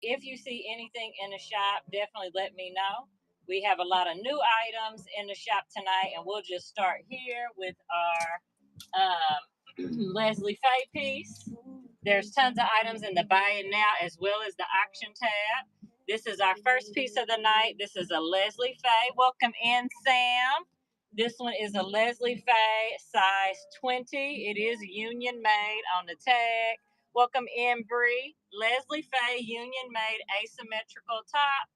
If you see anything in the shop, definitely let me know. We have a lot of new items in the shop tonight, and we'll just start here with our Leslie Faye piece. There's tons of items in the buy it now as well as the auction tab. This is our first piece of the night. This is a Leslie Faye. Welcome in, Sam. This one is a Leslie Faye size 20. It is union made on the tag. Welcome in, Bree. Leslie Faye union made asymmetrical top.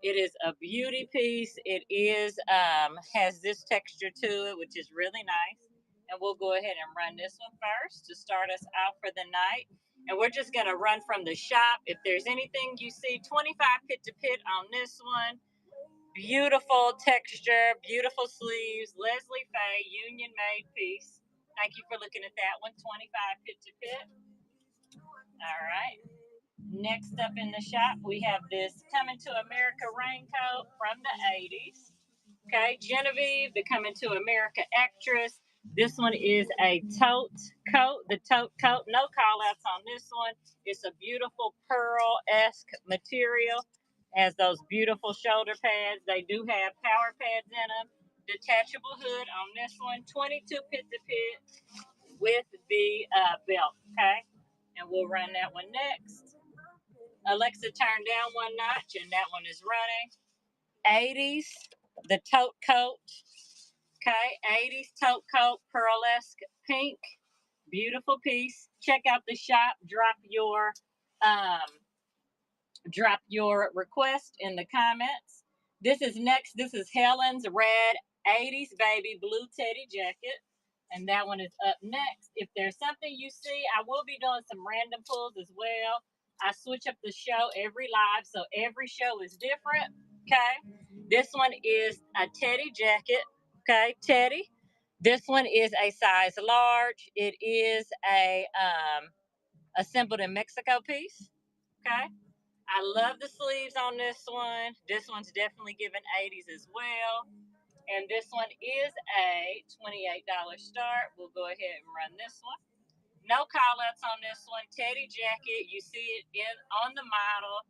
It is a beauty piece. It is has this texture to it, which is really nice. And we'll go ahead and run this one first to start us out for the night. And we're just going to run from the shop. If there's anything you see, 25 pit to pit on this one. Beautiful texture, beautiful sleeves. Leslie Faye union made piece. Thank you for looking at that one. 25 pit to pit. All right. Next up in the shop, we have this Coming to America raincoat from the 80s. Okay, Genevieve, the Coming to America actress. This one is a tote coat. The tote coat, no call outs on this one. It's a beautiful pearl-esque material. Has those beautiful shoulder pads. They do have power pads in them. Detachable hood on this one. 22 pit to pit with the belt. Okay, and we'll run that one next. Alexa turned down one notch, and that one is running. 80s, the tote coat. Okay, 80s tote coat, pearlesque pink, beautiful piece. Check out the shop. Drop your request in the comments. This is next. This is Helen's red 80s baby blue teddy jacket. And that one is up next. If there's something you see, I will be doing some random pulls as well. I switch up the show every live, so every show is different. Okay. This one is a teddy jacket. Okay, teddy. This one is a size large. It is a assembled in Mexico piece. Okay. I love the sleeves on this one. This one's definitely giving 80s as well. And this one is a $28 start. We'll go ahead and run this one. No call outs on this one. Teddy jacket. You see it on the model.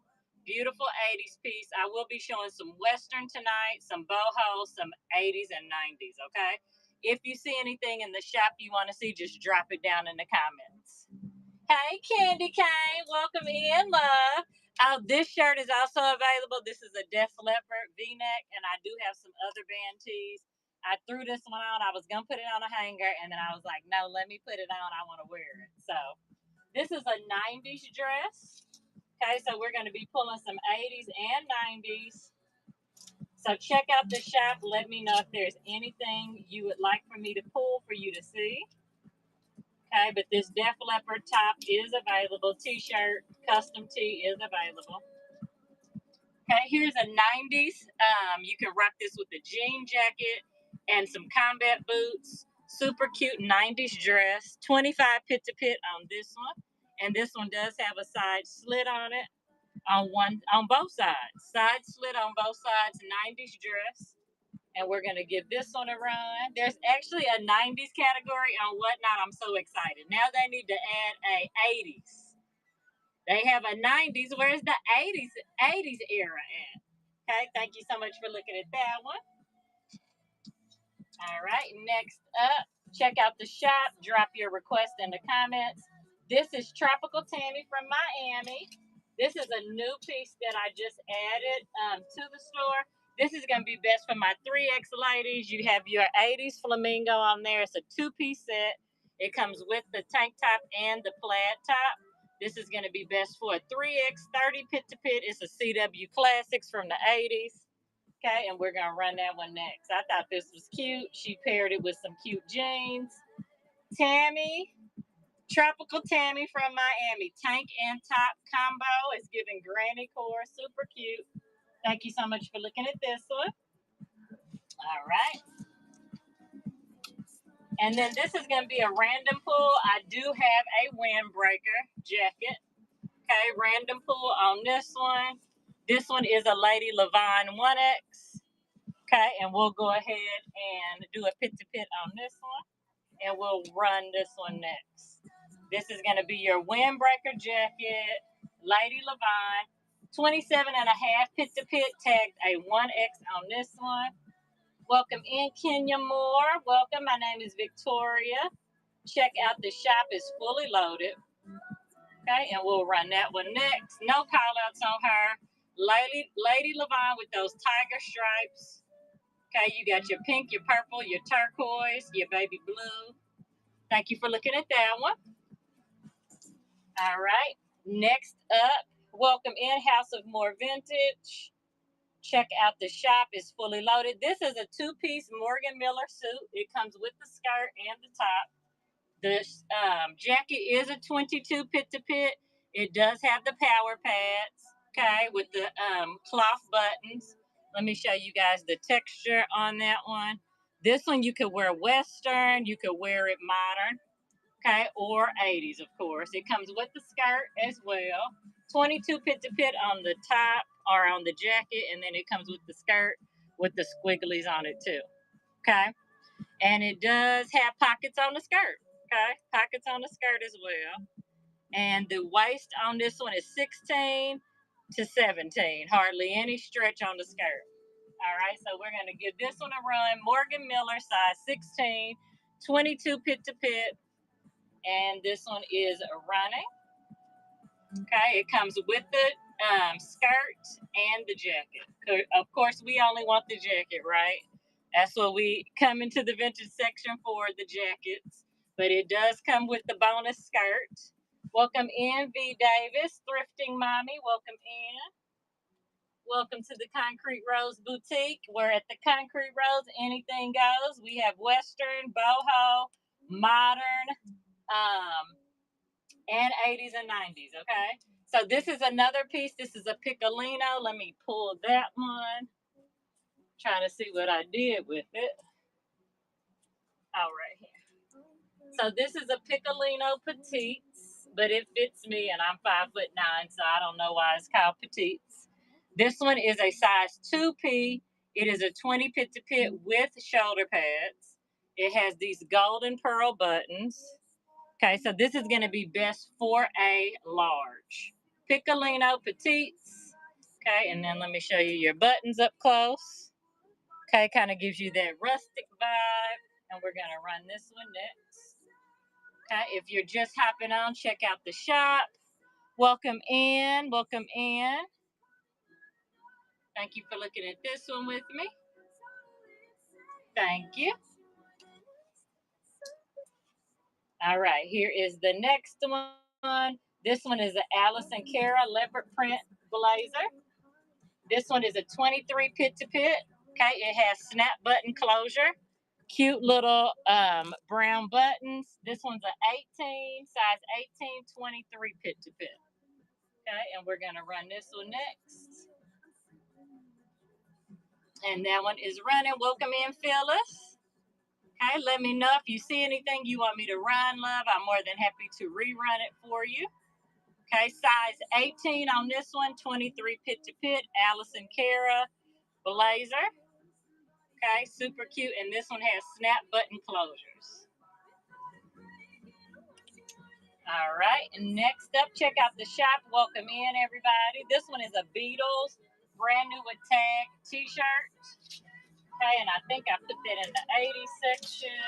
Beautiful 80s piece. I will be showing some Western tonight, some boho, some 80s and 90s, okay? If you see anything in the shop you want to see, just drop it down in the comments. Hey, Candy Cane. Welcome in, love. This shirt is also available. This is a Def Leppard V-neck, and I do have some other band tees. I threw this one on. I was going to put it on a hanger, and then I was like, no, let me put it on. I want to wear it. So this is a 90s dress. Okay, so we're going to be pulling some 80s and 90s. So check out the shop. Let me know if there's anything you would like for me to pull for you to see. Okay, but this Def Leppard top is available. T-shirt, custom tee is available. Okay, here's a 90s. You can rock this with a jean jacket and some combat boots. Super cute 90s dress. 25 pit to pit on this one. And this one does have a side slit on it. On both sides. Side slit on both sides, 90s dress. And we're going to give this one a run. There's actually a 90s category on Whatnot. I'm so excited. Now they need to add a 80s. They have a 90s. Where's the 80s era at? Okay, thank you so much for looking at that one. All right, next up, check out the shop. Drop your request in the comments. This is Tropical Tammy from Miami. This is a new piece that I just added to the store. This is going to be best for my 3X ladies. You have your 80s flamingo on there. It's a two-piece set. It comes with the tank top and the plaid top. This is going to be best for a 3X 30 pit to pit. It's a CW Classics from the 80s. Okay, and we're going to run that one next. I thought this was cute. She paired it with some cute jeans. Tammy. Tropical Tammy from Miami. Tank and top combo is giving granny core. Super cute. Thank you so much for looking at this one. All right. And then this is going to be a random pull. I do have a windbreaker jacket. Okay, random pull on this one. This one is a Lady Levine 1X. Okay, and we'll go ahead and do a pit to pit on this one. And we'll run this one next. This is going to be your windbreaker jacket, Lady Levine. 27 and a half pit to pit, tagged a 1X on this one. Welcome in, Kenya Moore. Welcome. My name is Victoria. Check out the shop is fully loaded. Okay, and we'll run that one next. No call outs on her. Lady Levon with those tiger stripes. Okay, you got your pink, your purple, your turquoise, your baby blue. Thank you for looking at that one. All right, next up, welcome in, House of More Vintage. Check out the shop, it's fully loaded. This is a two-piece Morgan Miller suit. It comes with the skirt and the top. The jacket is a 22 pit to pit. It does have the power pads, okay, with the cloth buttons. Let me show you guys the texture on that one. This one you could wear Western, you could wear it modern, okay, or 80s, of course. It comes with the skirt as well. 22 pit to pit on the top or on the jacket, and then it comes with the skirt with the squigglies on it too, okay? And it does have pockets on the skirt, okay? Pockets on the skirt as well. And the waist on this one is 16 to 17. Hardly any stretch on the skirt. All right, so we're going to give this one a run. Morgan Miller, size 16, 22 pit to pit. And this one is running. Okay, it comes with the skirt and the jacket. Of course, we only want the jacket, right? That's what we come into the vintage section for, the jackets. But it does come with the bonus skirt. Welcome in, V. Davis, Thrifting Mommy. Welcome in. Welcome to the Concrete Rose Boutique. Where at the Concrete Rose, anything goes. We have Western, Boho, modern, and 80s and 90s, okay? So this is another piece. This is a Piccolino. Let me pull that one. Trying to see what I did with it. All right here. So this is a Piccolino Petites, but it fits me, and I'm 5'9", so I don't know why it's called Petites. This one is a size 2P. It is a 20 pit to pit with shoulder pads. It has these golden pearl buttons. Okay, so this is going to be best for a large. Piccolino Petites. Okay, and then let me show you your buttons up close. Okay, kind of gives you that rustic vibe. And we're going to run this one next. Okay, if you're just hopping on, check out the shop. Welcome in. Welcome in. Thank you for looking at this one with me. Thank you. All right, here is the next one. This one is an Allison Cara leopard print blazer. This one is a 23 pit to pit. Okay, it has snap button closure. Cute little brown buttons. This one's an 18, size 18, 23 pit to pit. Okay, and we're gonna run this one next. And that one is running. Welcome in, Phyllis. Okay, let me know if you see anything you want me to run, love. I'm more than happy to rerun it for you. Okay, size 18 on this one, 23 pit to pit, Allison Cara blazer. Okay, super cute. And this one has snap button closures. All right, and next up, check out the shop. Welcome in, everybody. This one is a Beatles brand new with tag t-shirt. Okay, and I think I put that in the 80s section.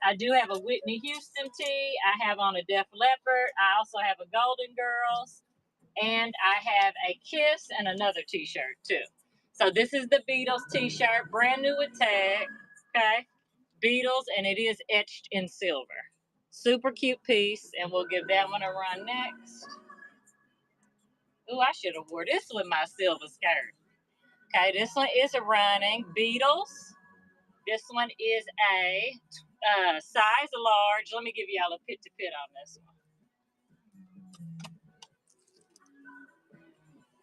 I do have a Whitney Houston tee. I have on a Def Leppard. I also have a Golden Girls. And I have a Kiss and another t-shirt too. So this is the Beatles t-shirt, brand new with tag. Okay, Beatles, and it is etched in silver. Super cute piece, and we'll give that one a run next. Ooh, I should have wore this with my silver skirt. Okay, this one is a running Beatles. This one is a size large. Let me give y'all a pit to pit on this one.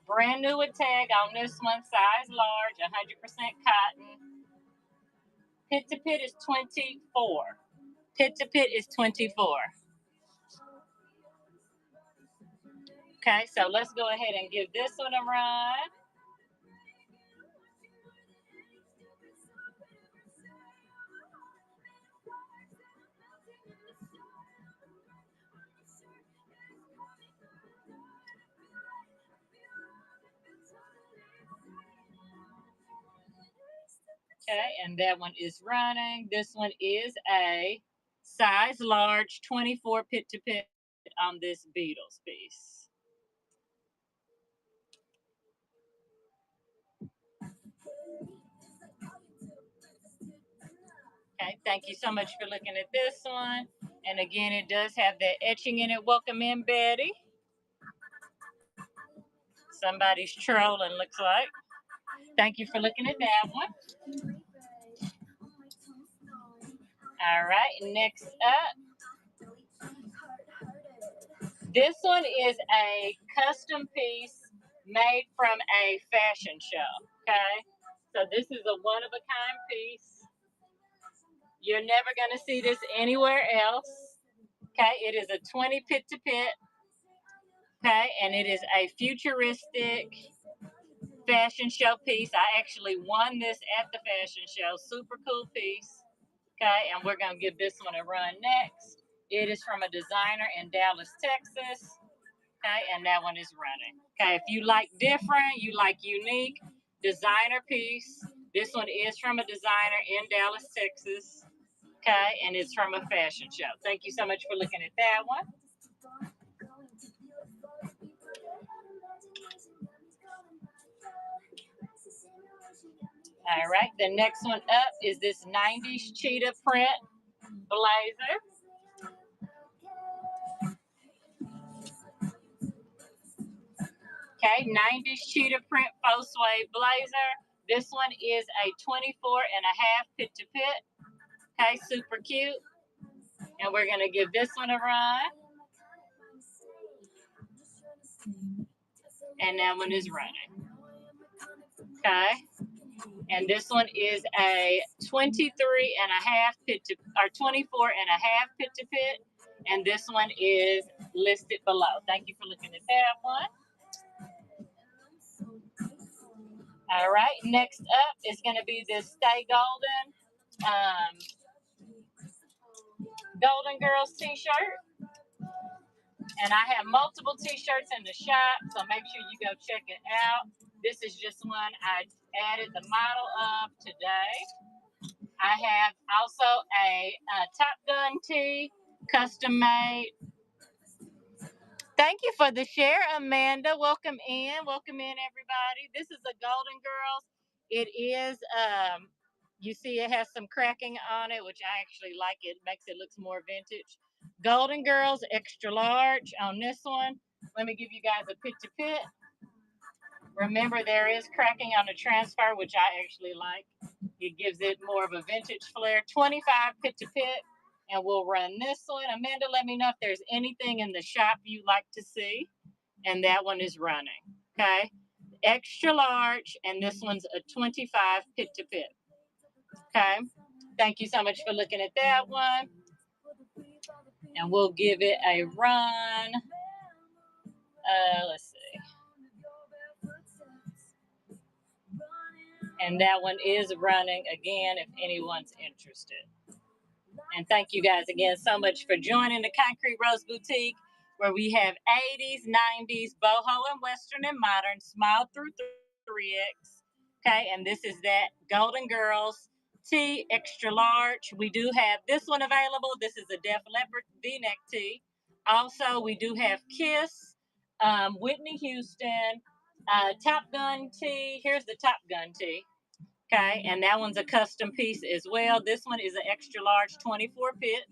Brand new with tag on this one, size large, 100% cotton. Pit to pit is 24. Pit to pit is 24. Okay, so let's go ahead and give this one a run. Okay, and that one is running. This one is a size large 24 pit to pit on this Beatles piece. Okay, thank you so much for looking at this one. And again, it does have that etching in it. Welcome in, Betty. Somebody's trolling, looks like. Thank you for looking at that one. All right, next up. This one is a custom piece made from a fashion show, okay? So this is a one-of-a-kind piece. You're never going to see this anywhere else, okay? It is a 20 pit to pit, okay? And it is a futuristic fashion show piece. I actually won this at the fashion show. Super cool piece, okay? And we're going to give this one a run next. It is from a designer in Dallas, Texas. Okay, and that one is running. Okay, if you like different, you like unique designer piece, this one is from a designer in Dallas, Texas. Okay, and it's from a fashion show. Thank you so much for looking at that one. All right, the next one up is this 90s cheetah print blazer. Okay, 90s cheetah print faux suede blazer. This one is a 24.5 pit to pit. Okay, super cute. And we're going to give this one a run. And that one is running. Okay. And this one is a 23.5 pit to, or 24.5 pit to pit. And this one is listed below. Thank you for looking at that one. All right, next up is going to be this Stay Golden Golden Girls t-shirt. And I have multiple t-shirts in the shop, so make sure you go check it out. This is just one I added the model of today. I have also a Top Gun tee, custom made. Thank you for the share, Amanda. Welcome in, everybody. This is a Golden Girls. It is, you see it has some cracking on it, which I actually like. It makes it look more vintage. Golden Girls, extra large on this one. Let me give you guys a pit to pit. Remember, there is cracking on the transfer, which I actually like. It gives it more of a vintage flair. 25 pit to pit. And we'll run this one. Amanda, let me know if there's anything in the shop you like to see. And that one is running. Okay. Extra large. And this one's a 25 pit to pit. Okay. Thank you so much for looking at that one. And we'll give it a run. Let's see. And that one is running again if anyone's interested. And thank you guys again so much for joining the Concrete Rose Boutique, where we have 80s, 90s, boho and western and modern, small through 3X. Okay, and this is that Golden Girls tee, extra large. We do have this one available. This is a Def Leppard V-neck tee. Also, we do have Kiss, Whitney Houston, Top Gun tee. Here's the Top Gun tee. Okay, and that one's a custom piece as well. This one is an extra large 24 pit.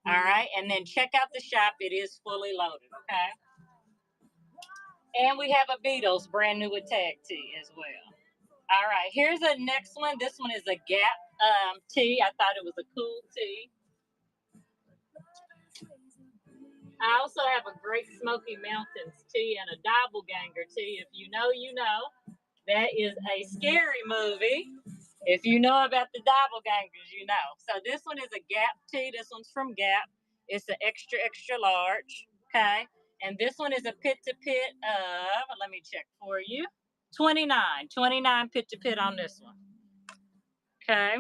All right, and then check out the shop. It is fully loaded, okay? And we have a Beatles brand new with tag tee as well. All right, here's the next one. This one is a Gap tee. I thought it was a cool tee. I also have a Great Smoky Mountains tee and a Doppelganger tee. If you know, you know. That is a scary movie. If you know about the Doppelgangers, you know. So this one is a Gap tee. This one's from Gap. It's an extra, extra large. Okay. And this one is a pit to pit of, let me check for you, 29. 29 pit to pit on this one. Okay.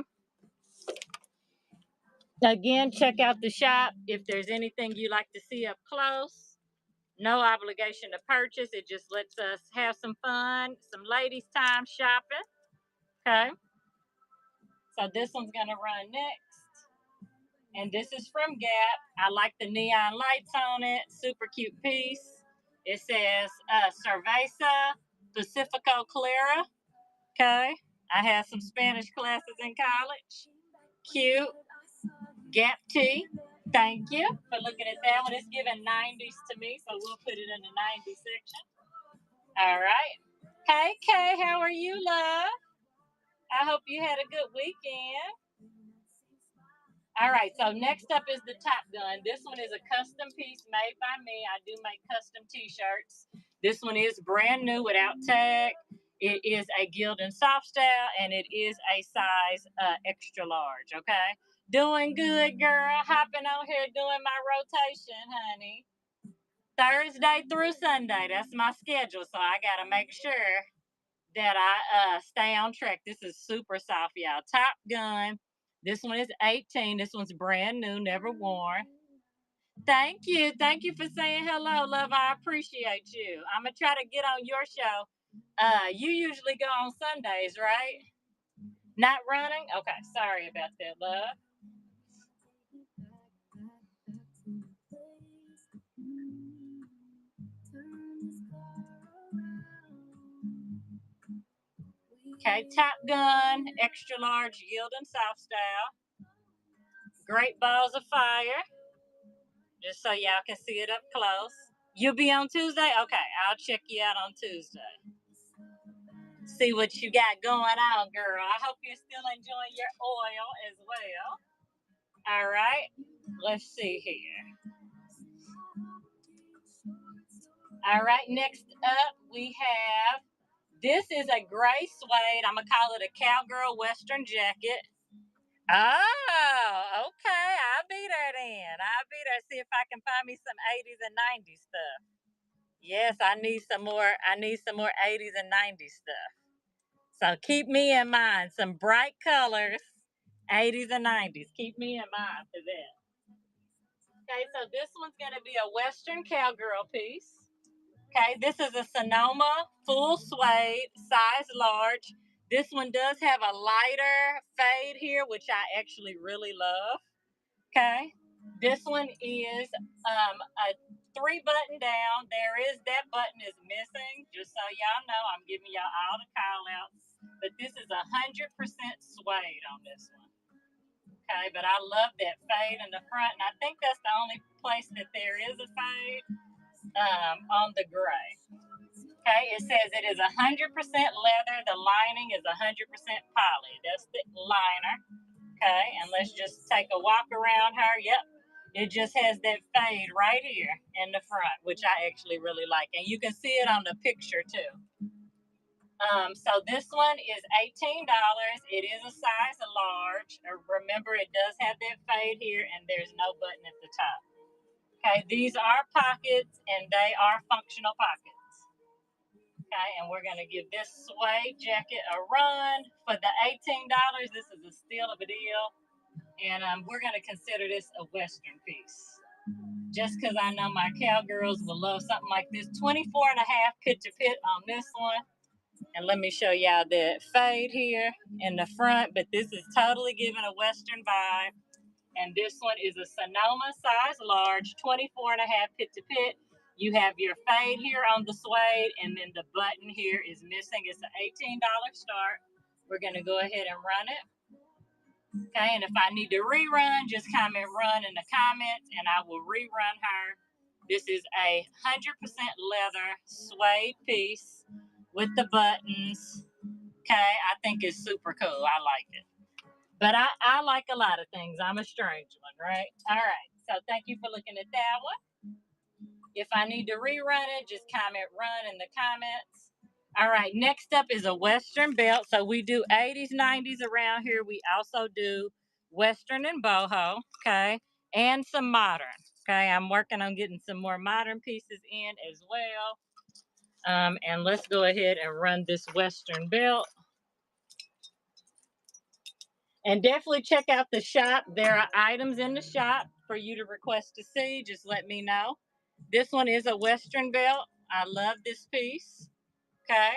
Again, check out the shop if there's anything you like to see up close. No obligation to purchase. It just lets us have some fun, some ladies' time shopping. Okay. So this one's gonna run next. And this is from Gap. I like the neon lights on it. Super cute piece. It says Cerveza Pacifico Clara. Okay. I had some Spanish classes in college. Cute. Gap tee. Thank you for looking at that one. It's giving 90s to me, so we'll put it in the 90s section. All right. Hey, Kay, how are you, love? I hope you had a good weekend. All right, so next up is the Top Gun. This one is a custom piece made by me. I do make custom t-shirts. This one is brand new without tag. It is a Gildan soft style, and it is a size extra large, okay? Doing good, girl. Hopping on here doing my rotation, honey. Thursday through Sunday. That's my schedule, so I got to make sure that I stay on track. This is super soft, y'all. Top Gun. This one is 18. This one's brand new, never worn. Thank you. Thank you for saying hello, love. I appreciate you. I'm going to try to get on your show. You usually go on Sundays, right? Not running? Okay, sorry about that, love. Okay, Top Gun, extra large, Gildan soft style. Great balls of fire. Just so y'all can see it up close. You'll be on Tuesday? Okay, I'll check you out on Tuesday. See what you got going on, girl. I hope you're still enjoying your oil as well. All right, let's see here. All right, next up we have, this is a gray suede. I'm going to call it a cowgirl western jacket. Oh, okay. I'll be there then. I'll be there. See if I can find me some 80s and 90s stuff. Yes, I need some more 80s and 90s stuff. So keep me in mind. Some bright colors, 80s and 90s. Keep me in mind for that. Okay, so this one's going to be a Western cowgirl piece. Okay, this is a Sonoma full suede, size large. This one does have a lighter fade here, which I actually really love. Okay, this one is a 3-button down. That button is missing. Just so y'all know, I'm giving y'all all the call outs. But this is 100% suede on this one. Okay, but I love that fade in the front, and I think that's the only place that there is a fade on the gray. Okay, it says it is 100% leather. The lining is 100% poly. That's the liner. Okay, and let's just take a walk around her. Yep, it just has that fade right here in the front, which I actually really like. And you can see it on the picture too. So this one is $18. It is a size large. Remember, it does have that fade here, and there's no button at the top. Okay, these are pockets, and they are functional pockets. Okay, and we're going to give this suede jacket a run. For the $18, this is a steal of a deal. And we're going to consider this a Western piece. Just because I know my cowgirls will love something like this. 24 and a half pit to pit on this one. And let me show y'all that fade here in the front. But this is totally giving a Western vibe. And this one is a Sonoma size large, 24 and a half pit to pit. You have your fade here on the suede, and then the button here is missing. It's an $18 start. We're going to go ahead and run it. Okay, and if I need to rerun, just comment run in the comments, and I will rerun her. This is a 100% leather suede piece with the buttons. Okay, I think it's super cool. I like it. But I like a lot of things. I'm a strange one, right? All right. So thank you for looking at that one. If I need to rerun it, just comment run in the comments. All right. Next up is a Western belt. So we do 80s, 90s around here. We also do Western and Boho. Okay. And some modern. Okay. I'm working on getting some more modern pieces in as well. And let's go ahead and run this Western belt. And definitely check out the shop. There are items in the shop for you to request to see. Just let me know. This one is a Western belt. I love this piece. Okay.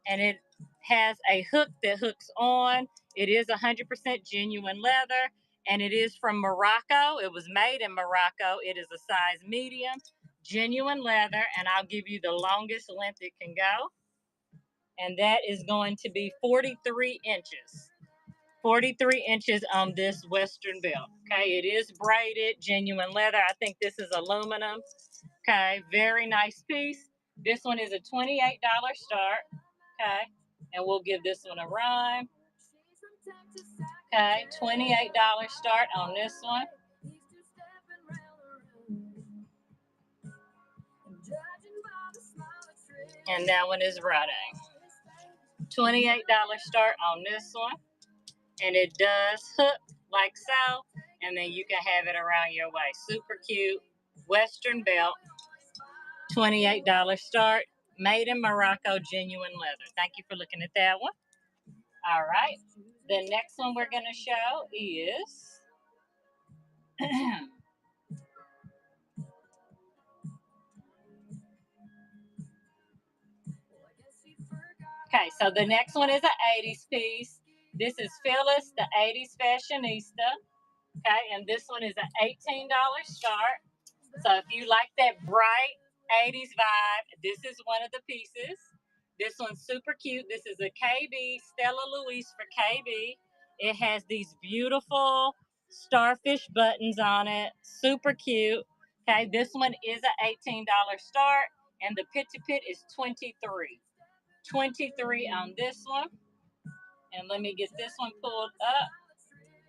And it has a hook that hooks on. It is 100% genuine leather, and it is from Morocco. It was made in Morocco. It is a size medium, genuine leather, and I'll give you the longest length it can go. And that is going to be 43 inches. 43 inches on this Western belt. Okay, it is braided, genuine leather. I think this is aluminum. Okay, very nice piece. This one is a $28 start. Okay, and we'll give this one a run. Okay, $28 start on this one. And that one is running. $28 start on this one. And it does hook like so. And then you can have it around your waist. Super cute. Western belt. $28 start. Made in Morocco, genuine leather. Thank you for looking at that one. All right. The next one we're going to show is okay, so the next one is an 80s piece. This is Phyllis, the 80s fashionista. Okay, and this one is an $18 start. So if you like that bright 80s vibe, this is one of the pieces. This one's super cute. This is a KB, Stella Louise for KB. It has these beautiful starfish buttons on it. Super cute. Okay, this one is an $18 start, and the pit to pit is 23. 23 on this one. And let me get this one pulled up.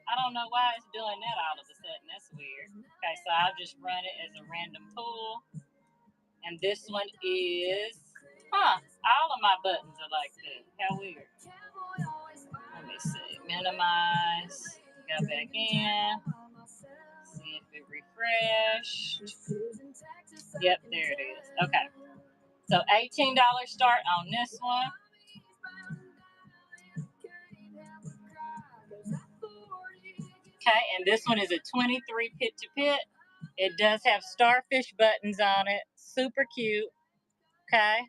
I don't know why it's doing that all of a sudden. That's weird. Okay, so I'll just run it as a random pull. And this one is, all of my buttons are like that. How weird. Let me see. Minimize. Go back in. See if it refreshed. Yep, there it is. Okay. So $18 start on this one. Okay, and this one is a 23 pit to pit. It does have starfish buttons on it. Super cute. Okay.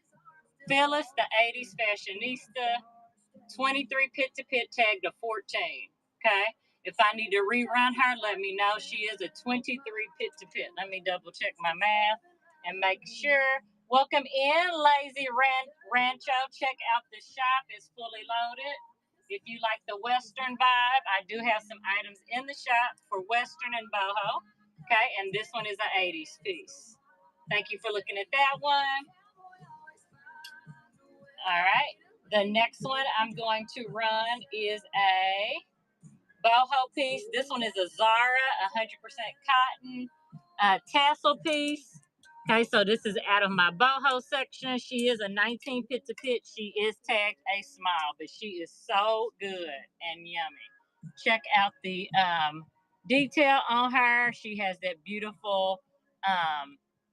Phyllis, the 80s fashionista. 23 pit to pit, tagged to 14. Okay. If I need to rerun her, let me know. She is a 23 pit to pit. Let me double check my math and make sure. Welcome in, Lazy Rancho. Check out the shop. It's fully loaded. If you like the Western vibe, I do have some items in the shop for Western and Boho. Okay, and this one is an 80s piece. Thank you for looking at that one. All right. The next one I'm going to run is a Boho piece. This one is a Zara, 100% cotton tassel piece. Okay, so this is out of my Boho section. She is a 19 pit to pit. She is tagged a small, but she is so good and yummy. Check out the detail on her. She has that beautiful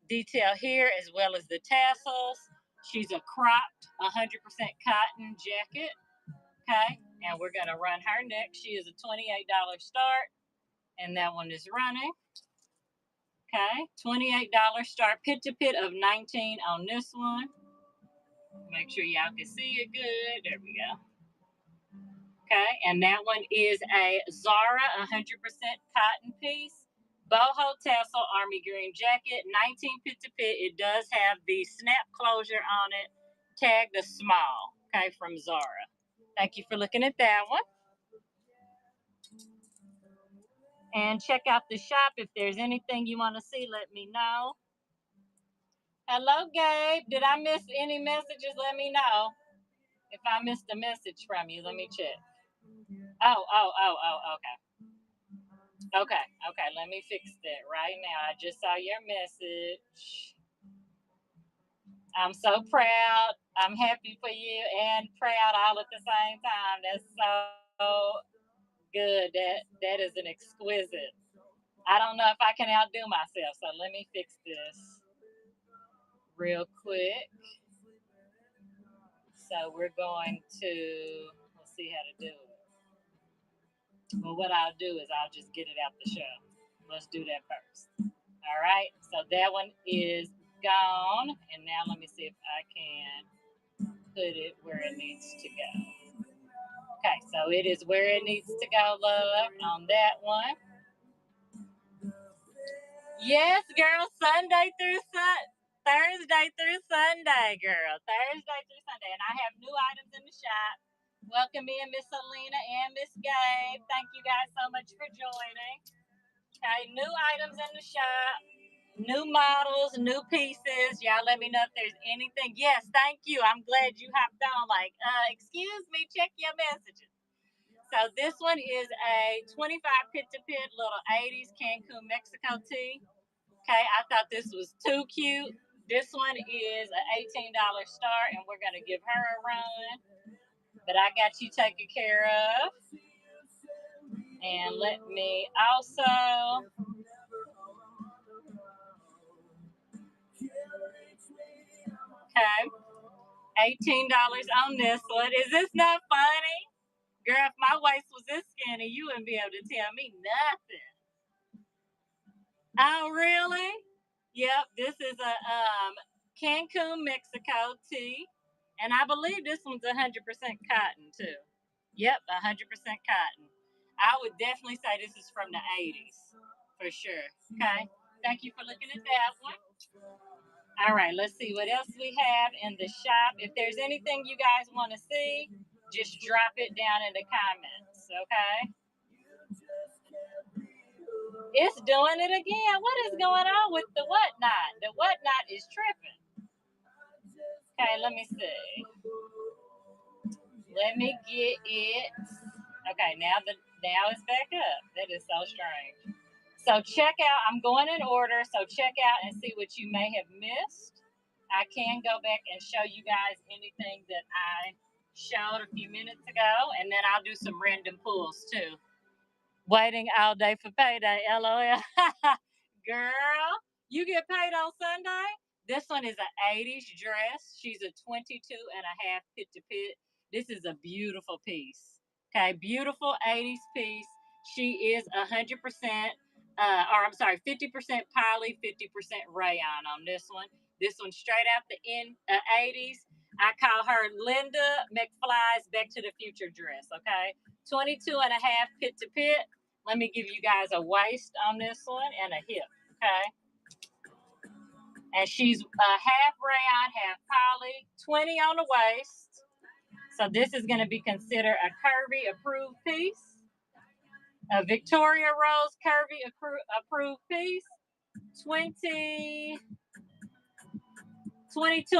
detail here as well as the tassels. She's a cropped 100% cotton jacket. Okay, and we're going to run her next. She is a $28 start, and that one is running. Okay, $28 start, pit to pit of 19 on this one. Make sure y'all can see it good. There we go. Okay, and that one is a Zara 100% cotton piece. Boho tassel army green jacket, 19 pit to pit. It does have the snap closure on it, tagged a small, okay, from Zara. Thank you for looking at that one. And check out the shop. If there's anything you want to see, let me know. Hello, Gabe. Did I miss any messages? Let me know. If I missed a message from you, let me check. Okay. Okay, let me fix that right now. I just saw your message. I'm so proud. I'm happy for you and proud all at the same time. That's so good. That is an exquisite. I don't know if I can outdo myself, so let me fix this real quick. So we're going to, let's see how to do it. Well, what I'll do is I'll just get it out the show. Let's do that first. All right, so that one is gone. And now let me see if I can put it where it needs to go. Okay, so it is where it needs to go, love, on that one. Yes, girl, Thursday through Sunday, girl. Thursday through Sunday. And I have new items in the shop. Welcome in Miss Alina and Miss Gabe. Thank you guys so much for joining. Okay, new items in the shop. New models, new pieces. Y'all let me know if there's anything. Yes, thank you. I'm glad you hopped on. Like, excuse me, check your messages. So this one is a 25 pit to pit little 80s Cancun Mexico tee. Okay, I thought this was too cute. This one is an $18 start, and we're gonna give her a run. But I got you taken care of. And let me also. Okay, $18 on this one. Is this not funny? Girl, if my waist was this skinny, you wouldn't be able to tell me nothing. Oh, really? Yep, this is a Cancun, Mexico tee. And I believe this one's 100% cotton, too. Yep, 100% cotton. I would definitely say this is from the 80s, for sure. Okay, thank you for looking at that one. All right, let's see what else we have in the shop. If there's anything you guys want to see, just drop it down in the comments, okay? It's doing it again. What is going on with the whatnot? The whatnot is tripping. Okay, let me see. Let me get it. Okay, now it's back up. That is so strange. So check out. I'm going in order. So check out and see what you may have missed. I can go back and show you guys anything that I showed a few minutes ago, and then I'll do some random pulls too. Waiting all day for payday, LOL. Girl, you get paid on Sunday? This one is an 80s dress. She's a 22 and a half pit to pit. This is a beautiful piece. Okay, beautiful 80s piece. She is 100%, or I'm sorry, 50% poly, 50% rayon on this one. This one straight out the 80s. I call her Linda McFly's Back to the Future dress, okay? 22 and a half pit to pit. Let me give you guys a waist on this one and a hip, okay? And she's half rayon, half poly, 20 on the waist. So this is going to be considered a curvy approved piece. A Victoria Rose curvy approved piece. 22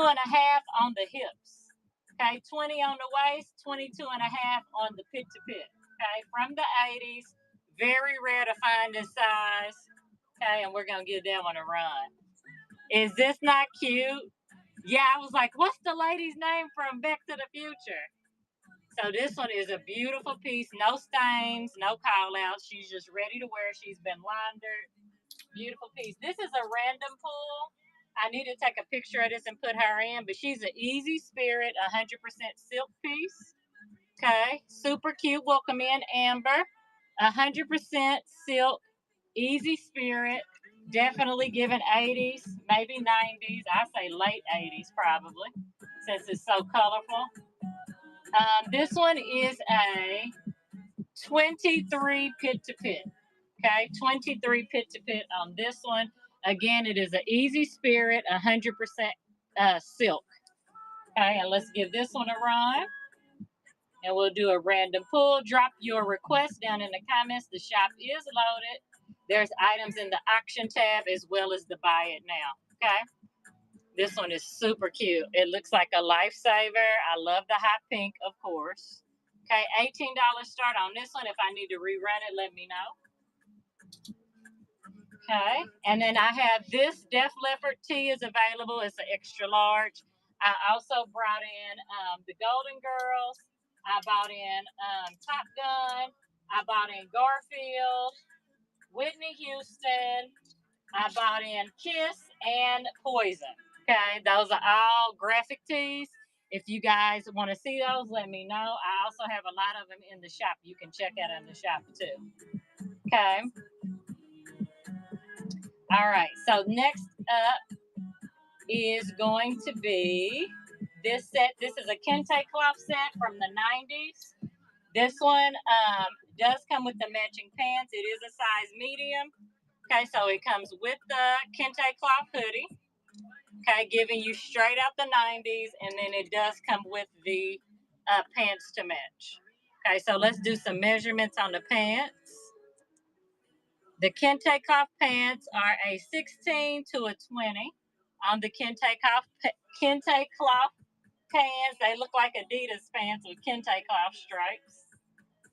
and a half on the hips. Okay, 20 on the waist, 22 and a half on the pit to pit. Okay, from the 80s. Very rare to find this size. Okay, and we're going to give that one a run. Is this not cute? Yeah, I was like, what's the lady's name from Back to the Future? So this one is a beautiful piece. No stains, no call outs. She's just ready to wear. She's been laundered. Beautiful piece. This is a random pull. I need to take a picture of this and put her in, but she's an easy spirit, 100% silk piece. Okay, super cute. Welcome in, Amber. 100% silk, easy spirit. Definitely giving 80s, maybe 90s. I say late 80s probably, since it's so colorful. This one is a 23 pit to pit. Okay, 23 pit to pit on this one. Again, it is an easy spirit, 100% silk. Okay, and let's give this one a run. And we'll do a random pull. Drop your request down in the comments. The shop is loaded. There's items in the auction tab as well as the buy it now. Okay. This one is super cute. It looks like a lifesaver. I love the hot pink, of course. Okay, $18 start on this one. If I need to rerun it, let me know. Okay, and then I have this Def Leppard tee is available. It's an extra large. I also brought in the Golden Girls. I bought in Top Gun. I bought in Garfield, Whitney Houston. I bought in Kiss and Poison. Okay, those are all graphic tees. If you guys want to see those, let me know. I also have a lot of them in the shop. You can check out in the shop too. Okay. All right. So next up is going to be this set. This is a kente cloth set from the 90s. This one does come with the matching pants. It is a size medium. Okay, so it comes with the kente cloth hoodie. Okay, giving you straight out the 90s, and then it does come with the pants to match. Okay, so let's do some measurements on the pants. The kente cloth pants are a 16 to a 20 on the kente cloth pants. They look like Adidas pants with kente cloth stripes.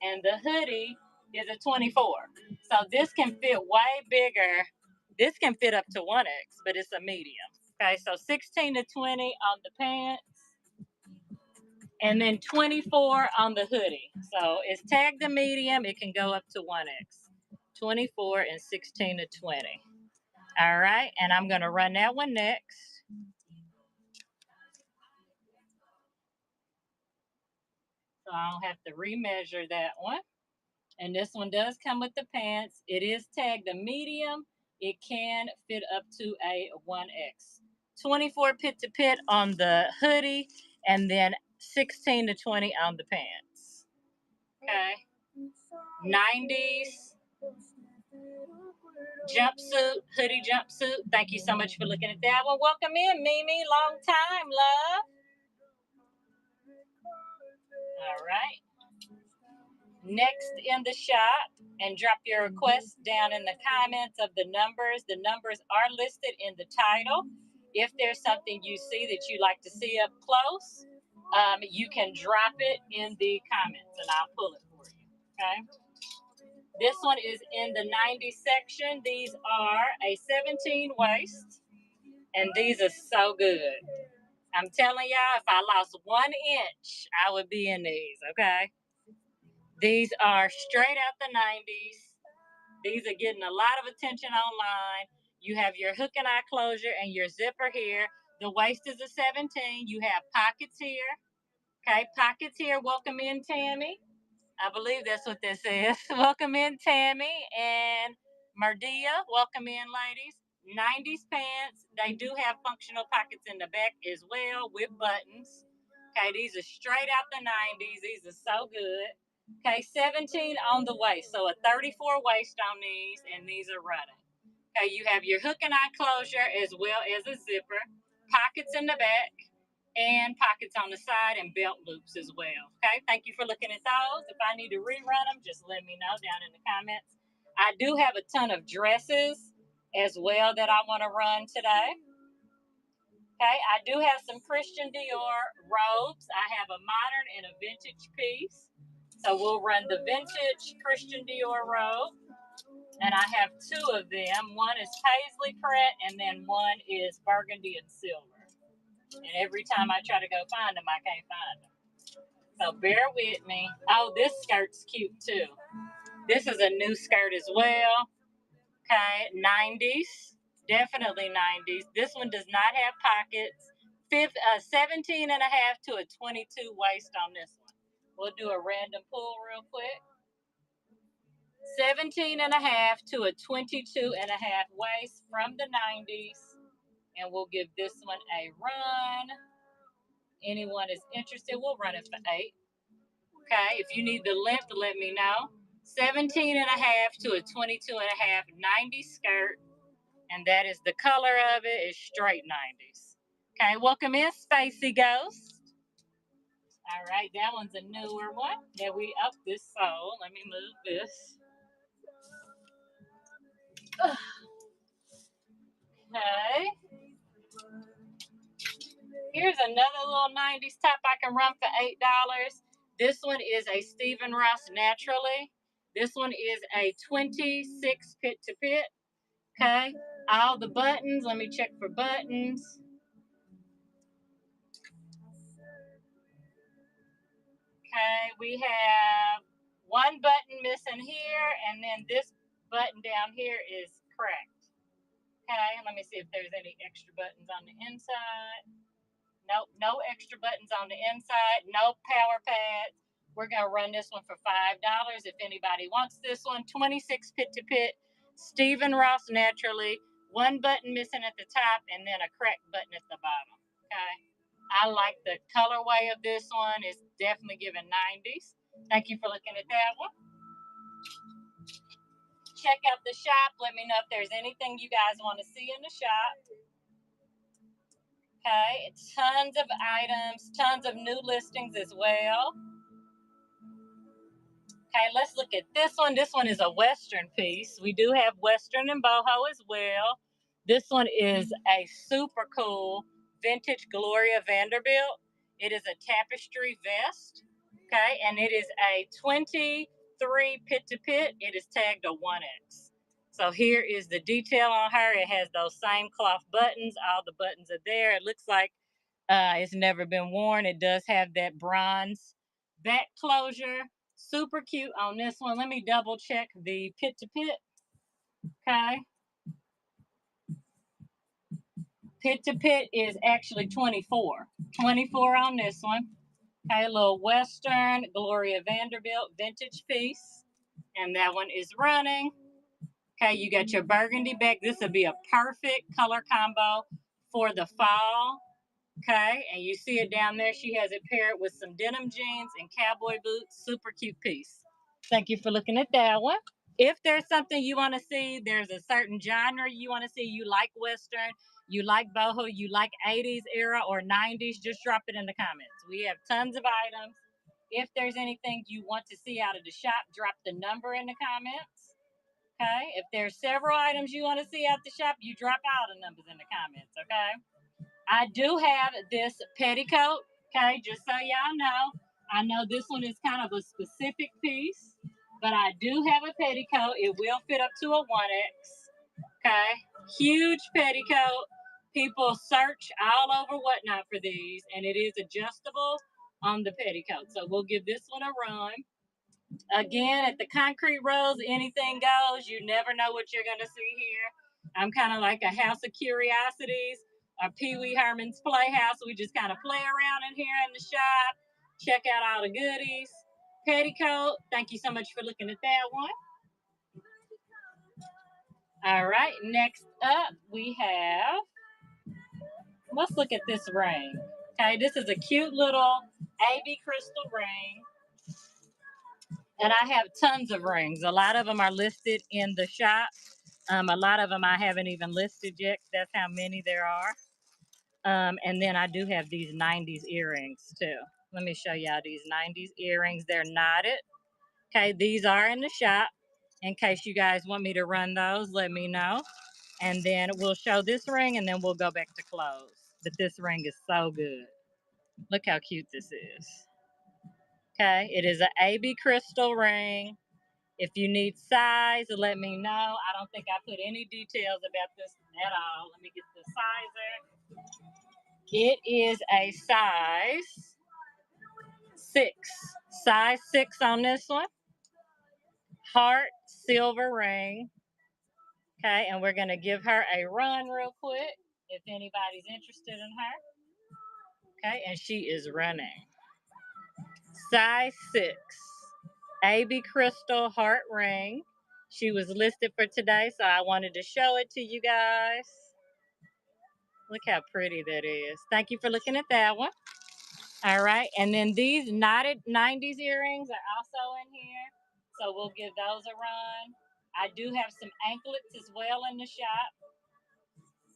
And the hoodie is a 24. So this can fit way bigger. This can fit up to 1X, but it's a medium. Okay, so 16 to 20 on the pants, and then 24 on the hoodie. So it's tagged a medium. It can go up to 1X. 24 and 16 to 20. All right, and I'm going to run that one next. So I don't have to remeasure that one. And this one does come with the pants. It is tagged a medium. It can fit up to a 1X. 24 pit to pit on the hoodie, and then 16 to 20 on the pants. Okay. 90s jumpsuit, hoodie jumpsuit. Thank you so much for looking at that one. Welcome in, Mimi. Long time, love. All right. Next in the shop, and drop your requests down in the comments of the numbers. The numbers are listed in the title. If there's something you see that you'd like to see up close, you can drop it in the comments and I'll pull it for you. Okay. This one is in the 90 section. These are a 17 waist, and these are so good. I'm telling y'all, if I lost 1 inch, I would be in these. Okay. These are straight out the 90s. These are getting a lot of attention online. You have your hook and eye closure and your zipper here. The waist is a 17. You have pockets here. Okay, pockets here. Welcome in, Tammy. I believe that's what this is. Welcome in, Tammy and Mardia. Welcome in, ladies. 90s pants. They do have functional pockets in the back as well with buttons. Okay, these are straight out the 90s. These are so good. Okay, 17 on the waist. So a 34 waist on these, and these are running. Okay, you have your hook and eye closure as well as a zipper, pockets in the back, and pockets on the side, and belt loops as well. Okay, thank you for looking at those. If I need to rerun them, just let me know down in the comments. I do have a ton of dresses as well that I want to run today. Okay, I do have some Christian Dior robes. I have a modern and a vintage piece. So we'll run the vintage Christian Dior robe. And I have 2 of them. One is paisley print, and then one is burgundy and silver. And every time I try to go find them, I can't find them. So bear with me. Oh, this skirt's cute too. This is a new skirt as well. Okay, 90s. Definitely 90s. This one does not have pockets. 17 and a half to a 22 waist on this one. We'll do a random pull real quick. 17 and a half to a 22 and a half waist from the 90s. And we'll give this one a run. Anyone is interested, we'll run it for 8. Okay, if you need the length, let me know. 17 and a half to a 22 and a half 90 skirt. And that is the color of it, is straight 90s. Okay, welcome in, Spacey Ghost. All right, that one's a newer one that we up this sole. Let me move this. Okay. Here's another little 90s top I can run for $8. This one is a Stephen Ross Naturally. This one is a 26 pit to pit. Okay. All the buttons. Let me check for buttons. Okay. We have 1 button missing here, and then this button down here is cracked. Okay. Let me see if there's any extra buttons on the inside. Nope, no extra buttons on the inside, no power pads. We're going to run this one for $5 if anybody wants this one. 26 pit to pit, Stephen Ross Naturally. 1 button missing at the top, and then a cracked button at the bottom. Okay. I like the colorway of this one. It's definitely giving 90s. Thank you for looking at that one. Check out the shop. Let me know if there's anything you guys want to see in the shop. Okay, tons of items, tons of new listings as well. Okay, let's look at this one. This one is a Western piece. We do have Western and boho as well. This one is a super cool vintage Gloria Vanderbilt. It is a tapestry vest. Okay, and it is a 23 pit to pit. It is tagged a 1X. So here is the detail on her. It has those same cloth buttons. All the buttons are there. It looks like it's never been worn. It does have that bronze back closure. Super cute on this one. Let me double check the pit to pit. Okay. Pit to pit is actually 24. 24 on this one. Okay, a little Western Gloria Vanderbilt vintage piece. And that one is running. Okay, you got your burgundy back. This would be a perfect color combo for the fall. Okay, and you see it down there. She has it paired with some denim jeans and cowboy boots. Super cute piece. Thank you for looking at that one. If there's something you want to see, there's a certain genre you want to see, you like Western, you like boho, you like 80s era or 90s, just drop it in the comments. We have tons of items. If there's anything you want to see out of the shop, drop the number in the comments. Okay. If there's several items you want to see out the shop, you drop all the numbers in the comments. Okay. I do have this petticoat. Okay. Just so y'all know, I know this one is kind of a specific piece, but I do have a petticoat. It will fit up to a 1X. Okay. Huge petticoat. People search all over Whatnot for these, and it is adjustable on the petticoat. So we'll give this one a run. Again, at the concrete roads, anything goes. You never know what you're going to see here. I'm kind of like a house of curiosities, a Pee Wee Herman's Playhouse. We just kind of play around in here in the shop, check out all the goodies. Petticoat, thank you so much for looking at that one. All right, next up we have, let's look at this ring. Okay, this is a cute little AB crystal ring. And I have tons of rings. A lot of them are listed in the shop. A lot of them I haven't even listed yet. That's how many there are. And then I do have these 90s earrings too. Let me show y'all these 90s earrings. They're knotted. Okay, these are in the shop. In case you guys want me to run those, let me know. And then we'll show this ring and then we'll go back to clothes. But this ring is so good. Look how cute this is. Okay, it is an AB crystal ring. If you need size, let me know. I don't think I put any details about this at all. Let me get the sizer. It is a size 6. Size 6 on this one. Heart silver ring. Okay, and we're going to give her a run real quick if anybody's interested in her. Okay, and she is running. Size 6. AB crystal heart ring. She was listed for today, so I wanted to show it to you guys. Look how pretty that is. Thank you for looking at that one. All right, and then these knotted 90s earrings are also in here, so we'll give those a run. I do have some anklets as well in the shop.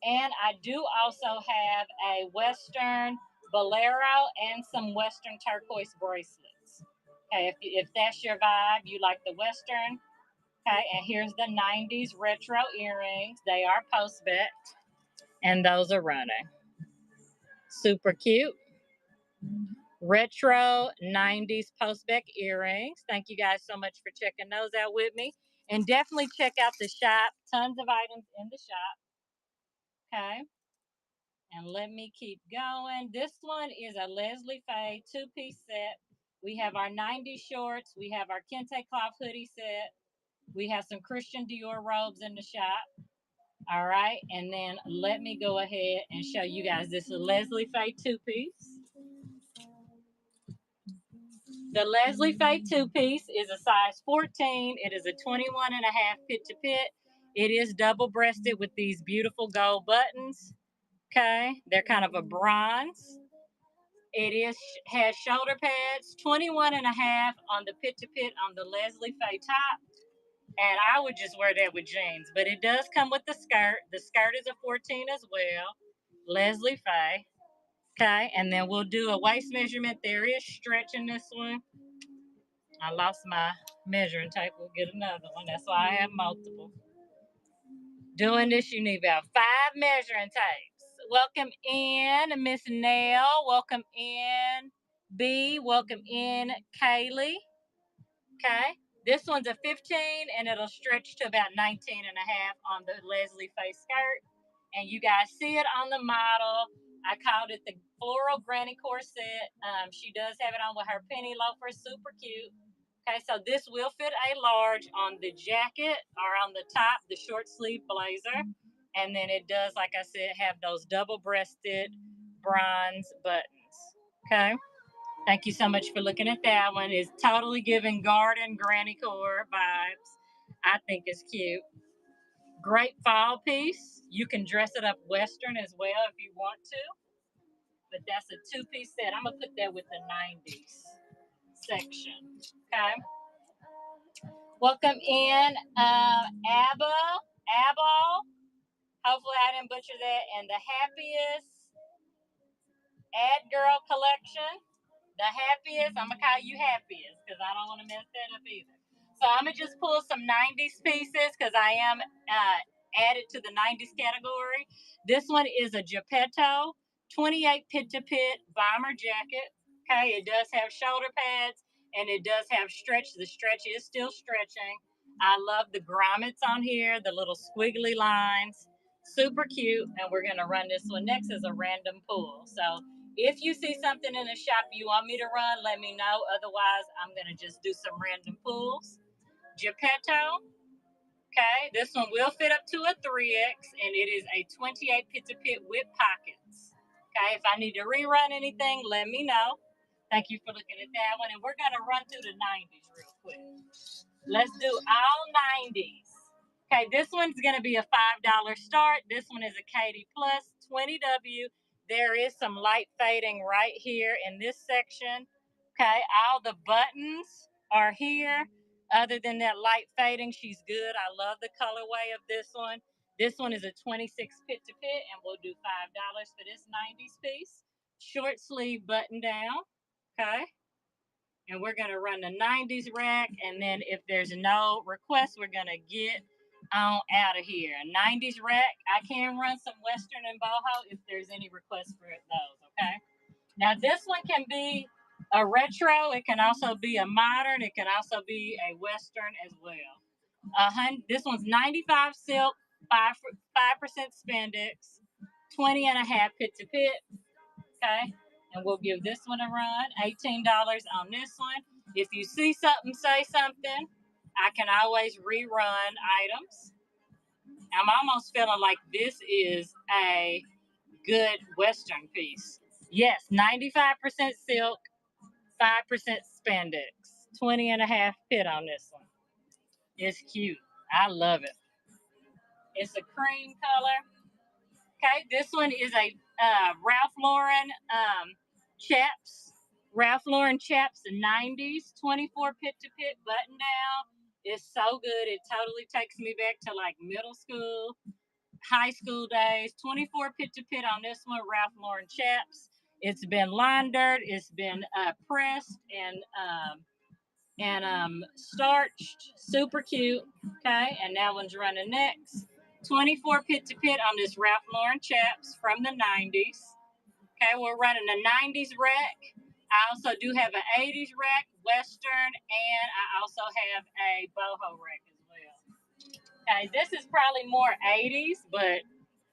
And I do also have a Western bolero and some Western turquoise bracelets. Okay, if that's your vibe, you like the Western. Okay, and here's the 90s retro earrings. They are post-back, and those are running. Super cute. Retro 90s post-back earrings. Thank you guys so much for checking those out with me. And definitely check out the shop. Tons of items in the shop. Okay. And let me keep going. This one is a Leslie Faye 2-piece set. We have our 90s shorts. We have our kente cloth hoodie set. We have some Christian Dior robes in the shop. All right. And then let me go ahead and show you guys this Leslie Faye 2-piece. The Leslie Faye 2-piece is a size 14. It is a 21 and a half pit to pit. It is double breasted with these beautiful gold buttons. Okay. They're kind of a bronze. It has shoulder pads, 21.5 on the pit to pit on the Leslie Faye top. And I would just wear that with jeans. But it does come with the skirt. The skirt is a 14 as well. Leslie Faye. Okay, and then we'll do a waist measurement. There is stretch in this one. I lost my measuring tape. We'll get another one. That's why I have multiple. Doing this, you need about 5 measuring tapes. Welcome in, Miss Nell. Welcome in, B. Welcome in, Kaylee. Okay. This one's a 15, and it'll stretch to about 19.5 on the Leslie Faye skirt. And you guys see it on the model. I called it the floral granny corset. She does have it on with her penny loafers, super cute. Okay, so this will fit a large on the jacket or on the top, the short sleeve blazer. And then it does, like I said, have those double-breasted bronze buttons. Okay. Thank you so much for looking at that one. It's totally giving garden granny core vibes. I think it's cute. Great fall piece. You can dress it up Western as well if you want to. But that's a 2-piece set. I'm going to put that with the 90s section. Okay. Welcome in, Abba. Hopefully I didn't butcher that. And the happiest ad girl collection. The happiest, I'm going to call you happiest because I don't want to mess that up either. So I'm going to just pull some 90s pieces because I am added to the 90s category. This one is a Geppetto 28 pit-to-pit bomber jacket. Okay, it does have shoulder pads and it does have stretch. The stretch is still stretching. I love the grommets on here, the little squiggly lines. Super cute. And we're going to run this one next as a random pull. So if you see something in the shop you want me to run, let me know. Otherwise, I'm going to just do some random pulls. Geppetto. Okay, this one will fit up to a 3X, and it is a 28 pit-to-pit with pockets. Okay, if I need to rerun anything, let me know. Thank you for looking at that one. And we're going to run through the 90s real quick. Let's do all 90s. Okay, this one's going to be a $5 start. This one is a Katie Plus 20W. There is some light fading right here in this section. Okay, all the buttons are here. Other than that light fading, she's good. I love the colorway of this one. This one is a 26 pit to pit, and we'll do $5 for this 90s piece. Short sleeve button down. Okay. And we're going to run the 90s rack. And then if there's no request, we're going to get on out of here. 90s rack. I can run some Western and Boho if there's any requests for those. Okay. Now this one can be a retro. It can also be a modern. It can also be a Western as well. This one's 95 silk, 5% spandex, 20.5 pit to pit. Okay. And we'll give this one a run. $18 on this one. If you see something, say something. I can always rerun items. I'm almost feeling like this is a good Western piece. Yes, 95% silk, 5% spandex, 20.5 pit on this one. It's cute. I love it. It's a cream color. Okay, this one is a Ralph Lauren chaps. Ralph Lauren chaps, the 90s, 24 pit to pit button down. It's so good. It totally takes me back to like middle school, high school days. 24 pit to pit on this one, Ralph Lauren chaps. It's been laundered. It's been pressed and starched. Super cute. Okay, and that one's running next. 24 pit to pit on this Ralph Lauren chaps from the 90s. Okay, we're running a 90s rack. I also do have an 80s rack, Western, and I also have a boho rack as well. Okay, this is probably more 80s, but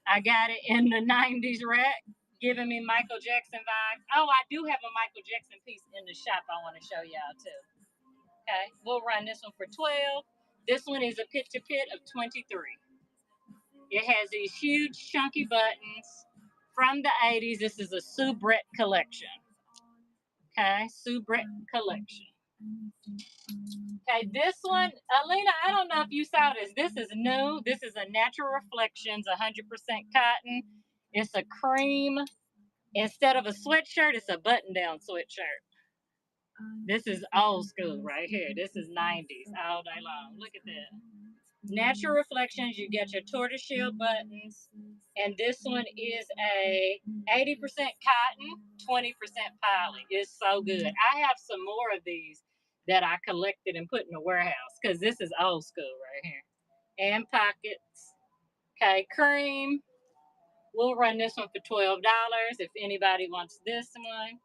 I got it in the 90s rack, giving me Michael Jackson vibes. Oh, I do have a Michael Jackson piece in the shop I want to show y'all too. Okay, we'll run this one for 12. This one is a pit to pit of 23. It has these huge chunky buttons from the 80s. This is a soubrette collection. Okay, soubrette collection. Okay, this one, Alina, I don't know if you saw this. This is new. This is a Natural Reflections, 100% cotton. It's a cream Instead of a sweatshirt, it's a button-down sweatshirt. This is old school right here. This is 90s all day long. Look at that. Natural reflections. You get your tortoiseshell buttons. And this one is a 80% cotton, 20% poly. It's so good. I have some more of these that I collected and put in the warehouse because this is old school right here. And pockets. Okay, cream. We'll run this one for $12 if anybody wants this one.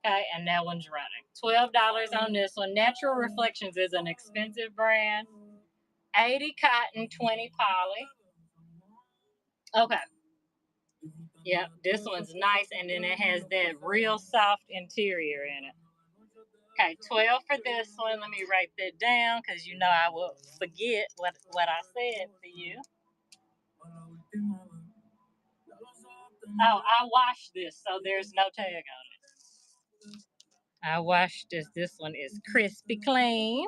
Okay, and that one's running. $12 on this one. Natural Reflections is an expensive brand. 80 cotton, 20 poly. Okay. Yep, this one's nice, and then it has that real soft interior in it. Okay, 12 for this one. Let me write that down because you know I will forget what I said to you. Oh, I washed this, so there's no tag on it. I washed this. This one is crispy clean.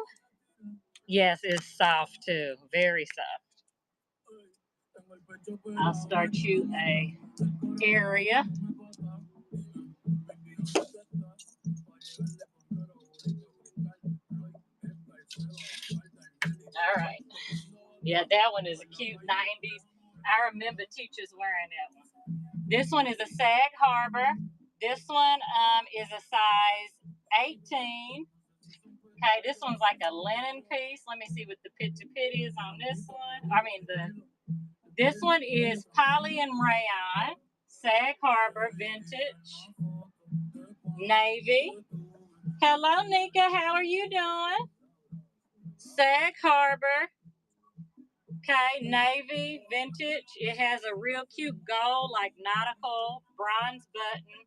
Yes, it's soft too. Very soft. I'll start you a area. All right. Yeah, that one is a cute 90s. I remember teachers wearing that one. This one is a Sag Harbor. This one is a size 18. Okay, this one's like a linen piece. Let me see what the pit to pit is on this one. This one is poly and rayon, Sag Harbor vintage, navy. Hello, Nika. How are you doing? Sag Harbor. Okay, navy, vintage. It has a real cute gold, like nautical, bronze button.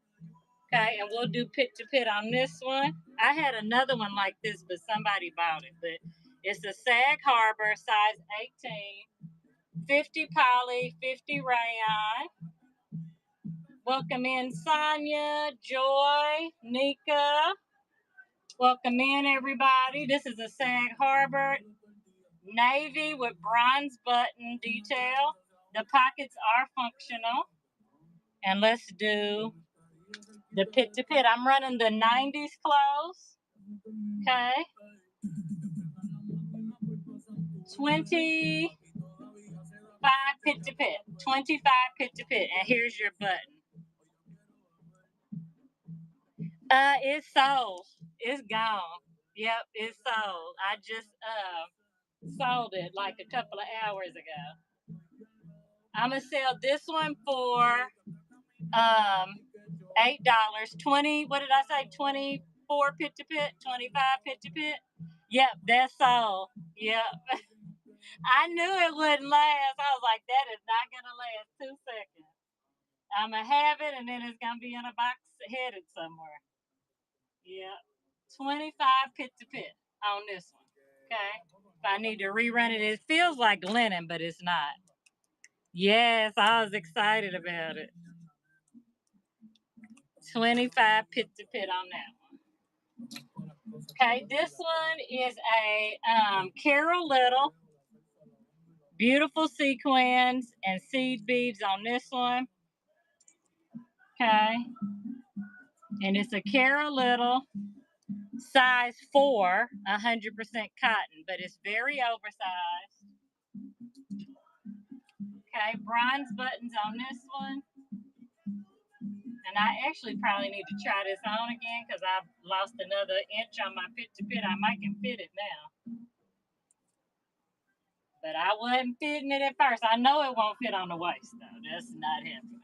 Okay, and we'll do pit to pit on this one. I had another one like this, but somebody bought it. But it's a Sag Harbor, size 18, 50 poly, 50 rayon. Welcome in, Sonia, Joy, Nika. Welcome in, everybody. This is a Sag Harbor, navy with bronze button detail. The pockets are functional. And let's do the pit to pit. I'm running the 90s clothes. Okay. 25 pit to pit. 25 pit to pit. And here's your button. It's sold. It's gone. Yep, it's sold. I just sold it like a couple of hours ago. I'm gonna sell this one for $8. 20, what did I say? 24 pit to pit, 25 pit to pit. Yep, that's sold. Yep. I knew it wouldn't last. I was like, that is not gonna last 2 seconds. I'm gonna have it and then it's gonna be in a box headed somewhere. Yep. 25 pit to pit on this one. Okay. If I need to rerun it, it feels like linen, but it's not. Yes, I was excited about it. 25 pit to pit on that one. Okay, this one is a Carol Little. Beautiful sequins and seed beads on this one. Okay. And it's a Carol Little, size 4, 100% cotton, but it's very oversized. Okay, bronze buttons on this one. And I actually probably need to try this on again because I've lost another inch on my pit to pit. I might can fit it now. But I wasn't fitting it at first. I know it won't fit on the waist though. That's not happening.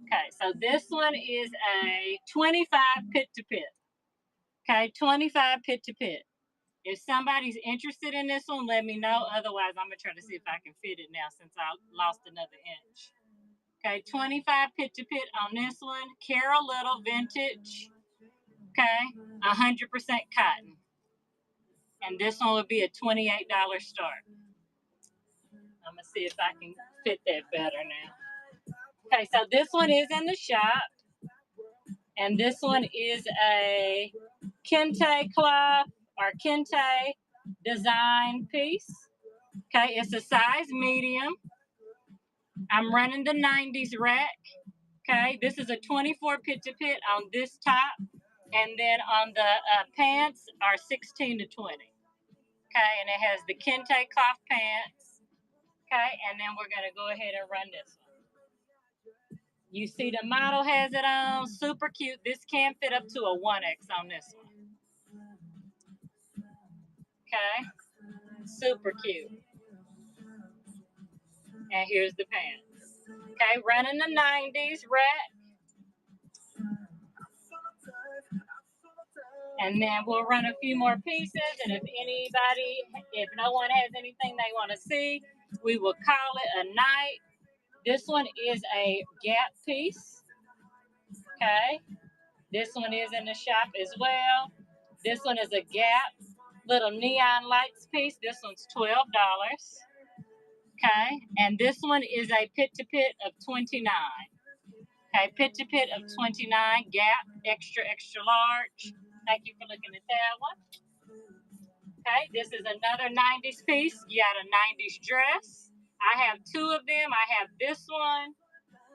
Okay, so this one is a 25 pit to pit. Okay, 25 pit to pit. If somebody's interested in this one, let me know. Otherwise, I'm going to try to see if I can fit it now since I lost another inch. Okay, 25 pit to pit on this one. Carol Little vintage. Okay, 100% cotton. And this one would be a $28 start. I'm going to see if I can fit that better now. Okay, so this one is in the shop. And this one is a kente cloth or kente design piece. Okay, it's a size medium. I'm running the 90s rack. Okay, this is a 24 pit to pit on this top, and then on the pants are 16 to 20. Okay, and it has the kente cloth pants. Okay, and then we're gonna go ahead and run this one. You see the model has it on, super cute. This can fit up to a 1X on this one. Okay, super cute. And here's the pants. Okay, running the 90s rack. And then we'll run a few more pieces. And if no one has anything they want to see, we will call it a night. This one is a Gap piece. Okay. This one is in the shop as well. This one is a Gap little neon lights piece. This one's $12. Okay. And this one is a pit to pit of 29. Okay, pit to pit of 29, Gap, extra, extra large. Thank you for looking at that one. Okay, this is another 90s piece. You got a 90s dress. I have two of them. I have this one,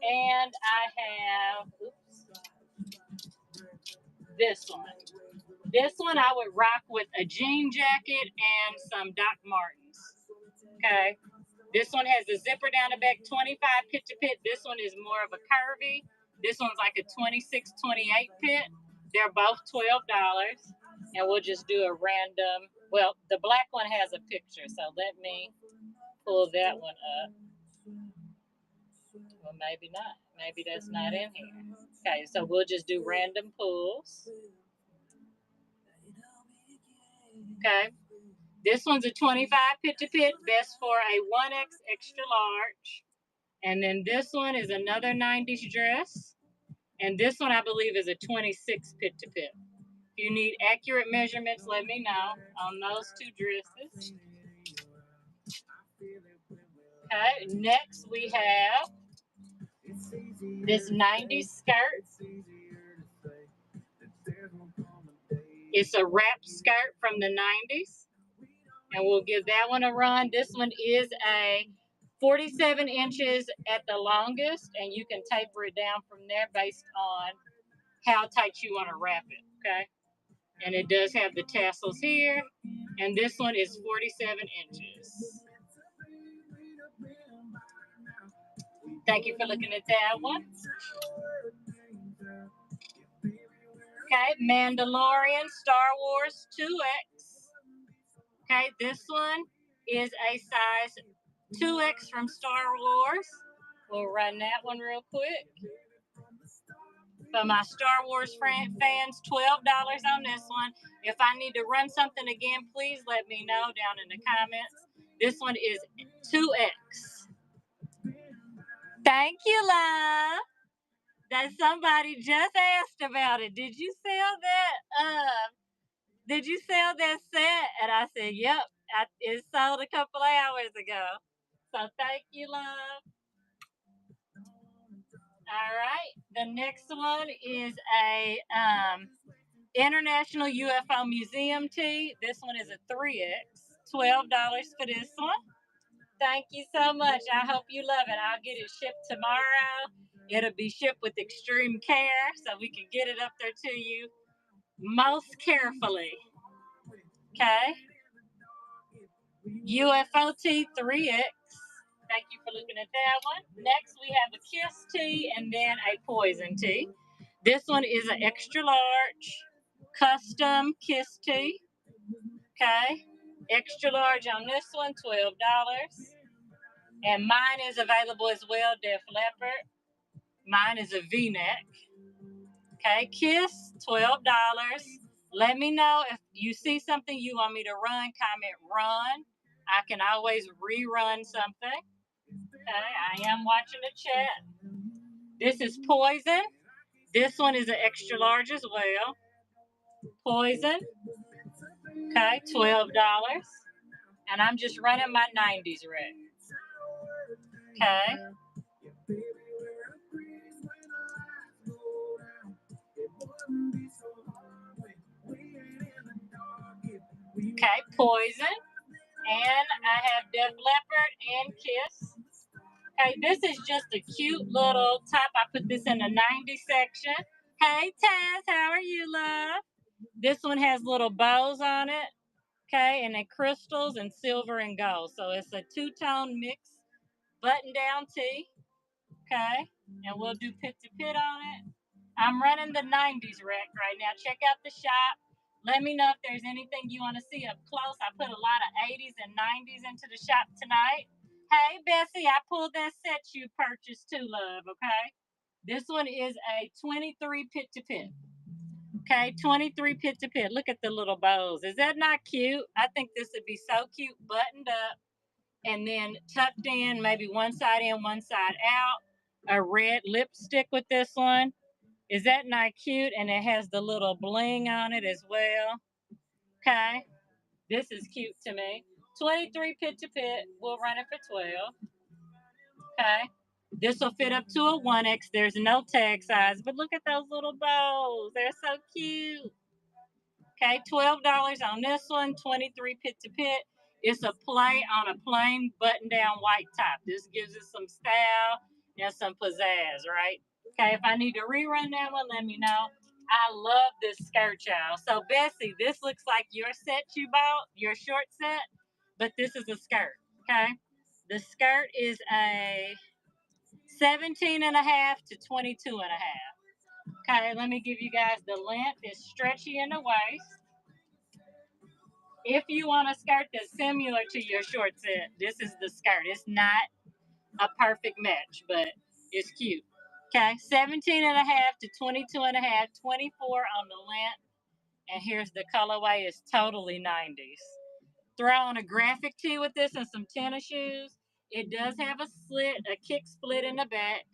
and I have this one. This one I would rock with a jean jacket and some Doc Martens. Okay, this one has a zipper down the back, 25 pit to pit. This one is more of a curvy. This one's like a 26, 28 pit. They're both $12. And we'll just do a random, well, the black one has a picture, so let me pull that one up. Well, maybe not. Maybe that's not in here. Okay, so we'll just do random pulls. Okay. This one's a 25 pit to pit, best for a 1X extra large. And then this one is another 90s dress. And this one, I believe, is a 26 pit to pit. If you need accurate measurements, let me know on those two dresses. Okay, next we have this 90s skirt. It's a wrap skirt from the 90s. And we'll give that one a run. This one is a 47 inches at the longest, and you can taper it down from there based on how tight you want to wrap it, okay? And it does have the tassels here, and this one is 47 inches. Thank you for looking at that one. Okay, Mandalorian Star Wars 2X. Okay, this one is a size 2X from Star Wars. We'll run that one real quick. For my Star Wars fans, $12 on this one. If I need to run something again, please let me know down in the comments. This one is 2X. Thank you, love. That somebody just asked about it. Did you sell that? Did you sell that set? And I said, yep. It sold a couple of hours ago. So thank you, love. All right. The next one is a International UFO Museum tee. This one is a 3X. $12 for this one. Thank you so much. I hope you love it. I'll get it shipped tomorrow. It'll be shipped with extreme care so we can get it up there to you most carefully. Okay. UFO tee 3X. Thank you for looking at that one. Next, we have a Kiss tee and then a Poison tee. This one is an extra large custom Kiss tee. Okay. Extra large on this one, $12. And mine is available as well, Def Leppard. Mine is a V-neck. Okay, Kiss, $12. Let me know if you see something you want me to run, comment run. I can always rerun something. Okay, I am watching the chat. This is Poison. This one is an extra large as well. Poison. Okay, $12. And I'm just running my 90s red. Okay. Okay, Poison. And I have Def Leppard and Kiss. Okay, this is just a cute little top. I put this in the 90 section. Hey, Taz, how are you, love? This one has little bows on it. Okay, and then crystals and silver and gold. So it's a two-tone mix button-down tee. Okay, and we'll do pit to pit on it. I'm running the 90s rec right now. Check out the shop. Let me know if there's anything you want to see up close. I put a lot of 80s and 90s into the shop tonight. Hey, Bessie, I pulled that set you purchased too, love, okay? This one is a 23 pit to pit. Okay, 23 pit to pit. Look at the little bows. Is that not cute? I think this would be so cute, buttoned up and then tucked in, maybe one side in, one side out. A red lipstick with this one. Is that not cute? And it has the little bling on it as well. Okay. This is cute to me. 23 pit to pit. We'll run it for 12. Okay. This will fit up to a 1X. There's no tag size, but look at those little bows. They're so cute. Okay, $12 on this one, 23 pit to pit. It's a play on a plain button-down white top. This gives it some style and some pizzazz, right? Okay, if I need to rerun that one, let me know. I love this skirt, y'all. So, Bessie, this looks like your set you bought, your short set, but this is a skirt, okay? The skirt is a 17 and a half to 22 and a half. Okay, let me give you guys the length. It's stretchy in the waist. If you want a skirt that's similar to your short set, this is the skirt. It's not a perfect match, but it's cute. Okay, 17 and a half to 22 and a half, 24 on the length. And here's the colorway. It's totally 90s. Throw on a graphic tee with this and some tennis shoes. It does have a slit, a kick split in the back.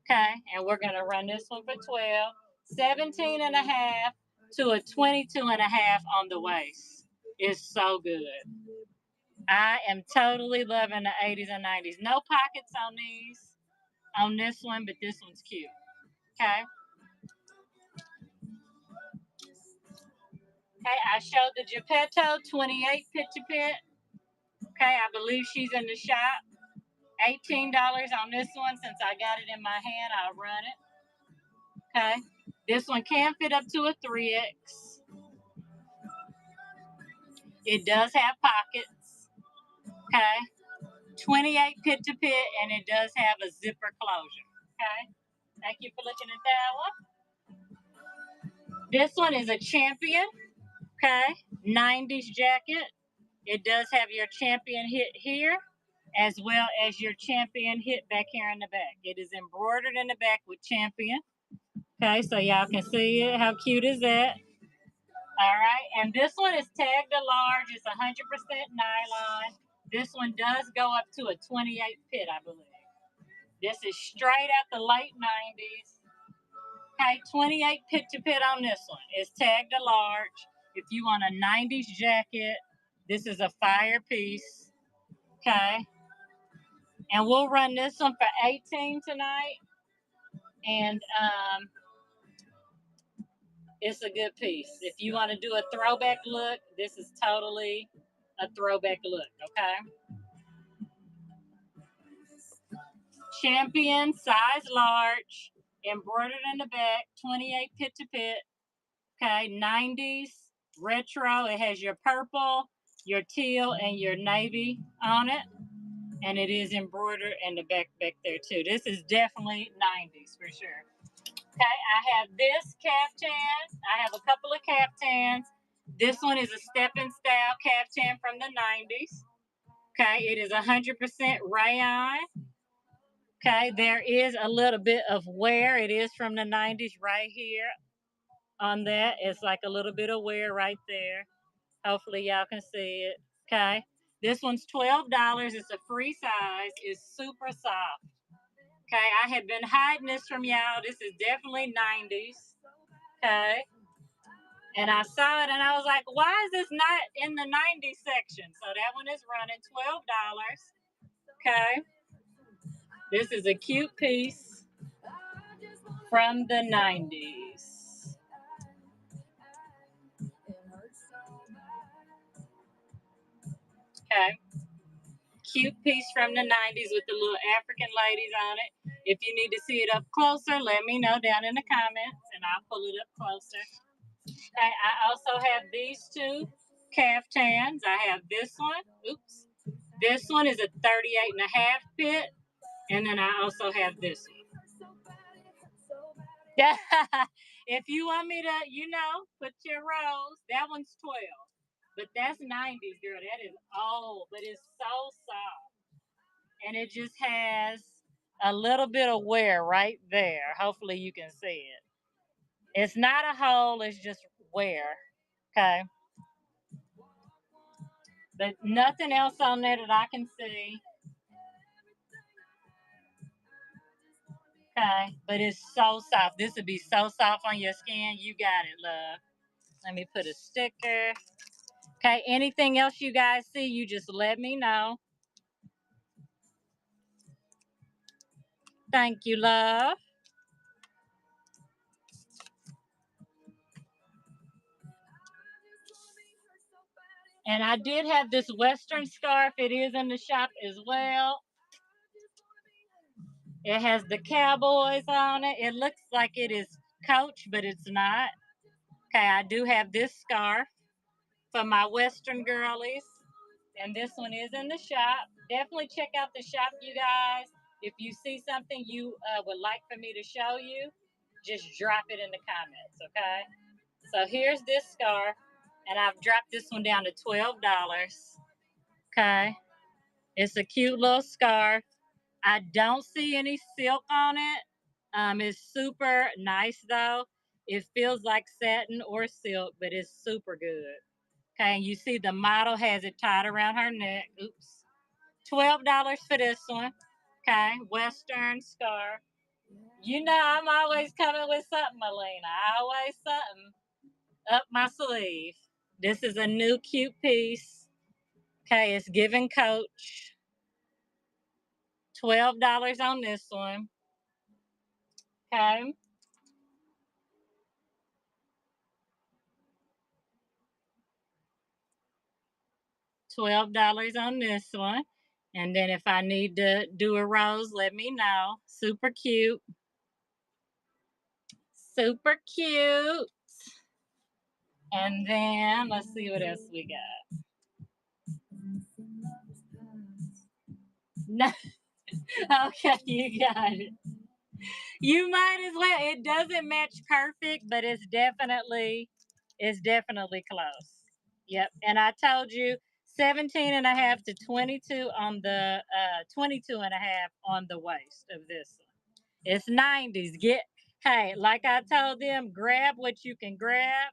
Okay, and we're going to run this one for 12. 17 and a half to a 22 and a half on the waist. It's so good. I am totally loving the 80s and 90s. No pockets on these, on this one, but this one's cute. Okay. Okay, I showed the Geppetto 28 pit to pit. Okay, I believe she's in the shop. $18 on this one. Since I got it in my hand, I'll run it. Okay. This one can fit up to a 3X. It does have pockets. Okay. 28 pit to pit, and it does have a zipper closure. Okay. Thank you for looking at that one. This one is a Champion. Okay. 90s jacket. It does have your Champion hit here, as well as your Champion hit back here in the back. It is embroidered in the back with Champion. Okay, so y'all can see it. How cute is that? All right, and this one is tagged a large. It's 100% nylon. This one does go up to a 28 pit, I believe. This is straight out the late 90s. Okay, 28 pit to pit on this one. It's tagged a large. If you want a 90s jacket, this is a fire piece. Okay. And we'll run this one for 18 tonight. And it's a good piece. If you want to do a throwback look, this is totally a throwback look, okay? Champion, size large, embroidered in the back, 28 pit to pit, okay? 90s, retro. It has your purple, your teal, and your navy on it. And it is embroidered in the back there too. This is definitely 90s for sure. Okay, I have this caftan. I have a couple of caftans. This one is a stepping style caftan from the 90s. Okay, it is 100% rayon. Okay, there is a little bit of wear. It is from the 90s right here on that. It's like a little bit of wear right there. Hopefully y'all can see it. Okay, this one's $12. It's a free size. It's super soft. Okay, I have been hiding this from y'all. This is definitely 90s. Okay. And I saw it and I was like, why is this not in the 90s section? So that one is running $12. Okay. This is a cute piece from the 90s. Okay. cute piece from the 90s with the little African ladies on it. If you need to see it up closer, let me know down in the comments and I'll pull it up closer. Okay, I also have these two caftans. I have this one. Oops. This one is a 38.5 pit. And then I also have this one. If you want me to, put your rows, that one's 12. But that's 90s, girl. That is old, but it's so soft. And it just has a little bit of wear right there. Hopefully you can see it. It's not a hole, it's just wear. Okay. But nothing else on there that I can see. Okay. But it's so soft. This would be so soft on your skin. You got it, love. Let me put a sticker. Okay. Anything else you guys see, you just let me know. Thank you, love. And I did have this Western scarf. It is in the shop as well. It has the cowboys on it. It looks like it is Coach, but it's not. Okay, I do have this scarf for my Western girlies. And this one is in the shop. Definitely check out the shop, you guys. If you see something you would like for me to show you, just drop it in the comments, okay? So here's this scarf. And I've dropped this one down to $12. Okay. It's a cute little scarf. I don't see any silk on it. It's super nice though. It feels like satin or silk, but it's super good. Okay, and you see the model has it tied around her neck. Oops. $12 for this one. Okay, Western scarf. I'm always coming with something, Melina. Always something up my sleeve. This is a new cute piece. Okay, it's giving Coach. $12 on this one. Okay. $12 on this one. And then if I need to do a rose, let me know. Super cute. Super cute. And then let's see what else we got. No. Okay, you got it. You might as well. It doesn't match perfect, but it's definitely close. Yep. And I told you 17.5 to 22 on the 22.5 on the waist of this one. It's 90s. Hey, like I told them, grab what you can grab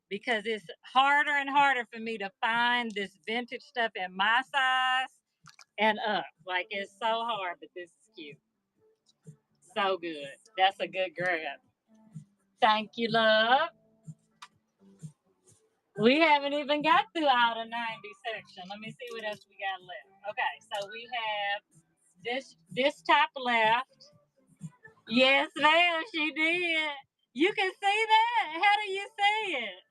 because it's harder and harder for me to find this vintage stuff in my size and up. Like it's so hard, but this is cute. So good. That's a good grab. Thank you, love. We haven't even got through all the 90s section. Let me see what else we got left. Okay, so we have this top left. Yes, ma'am, she did. You can see that. How do you see it?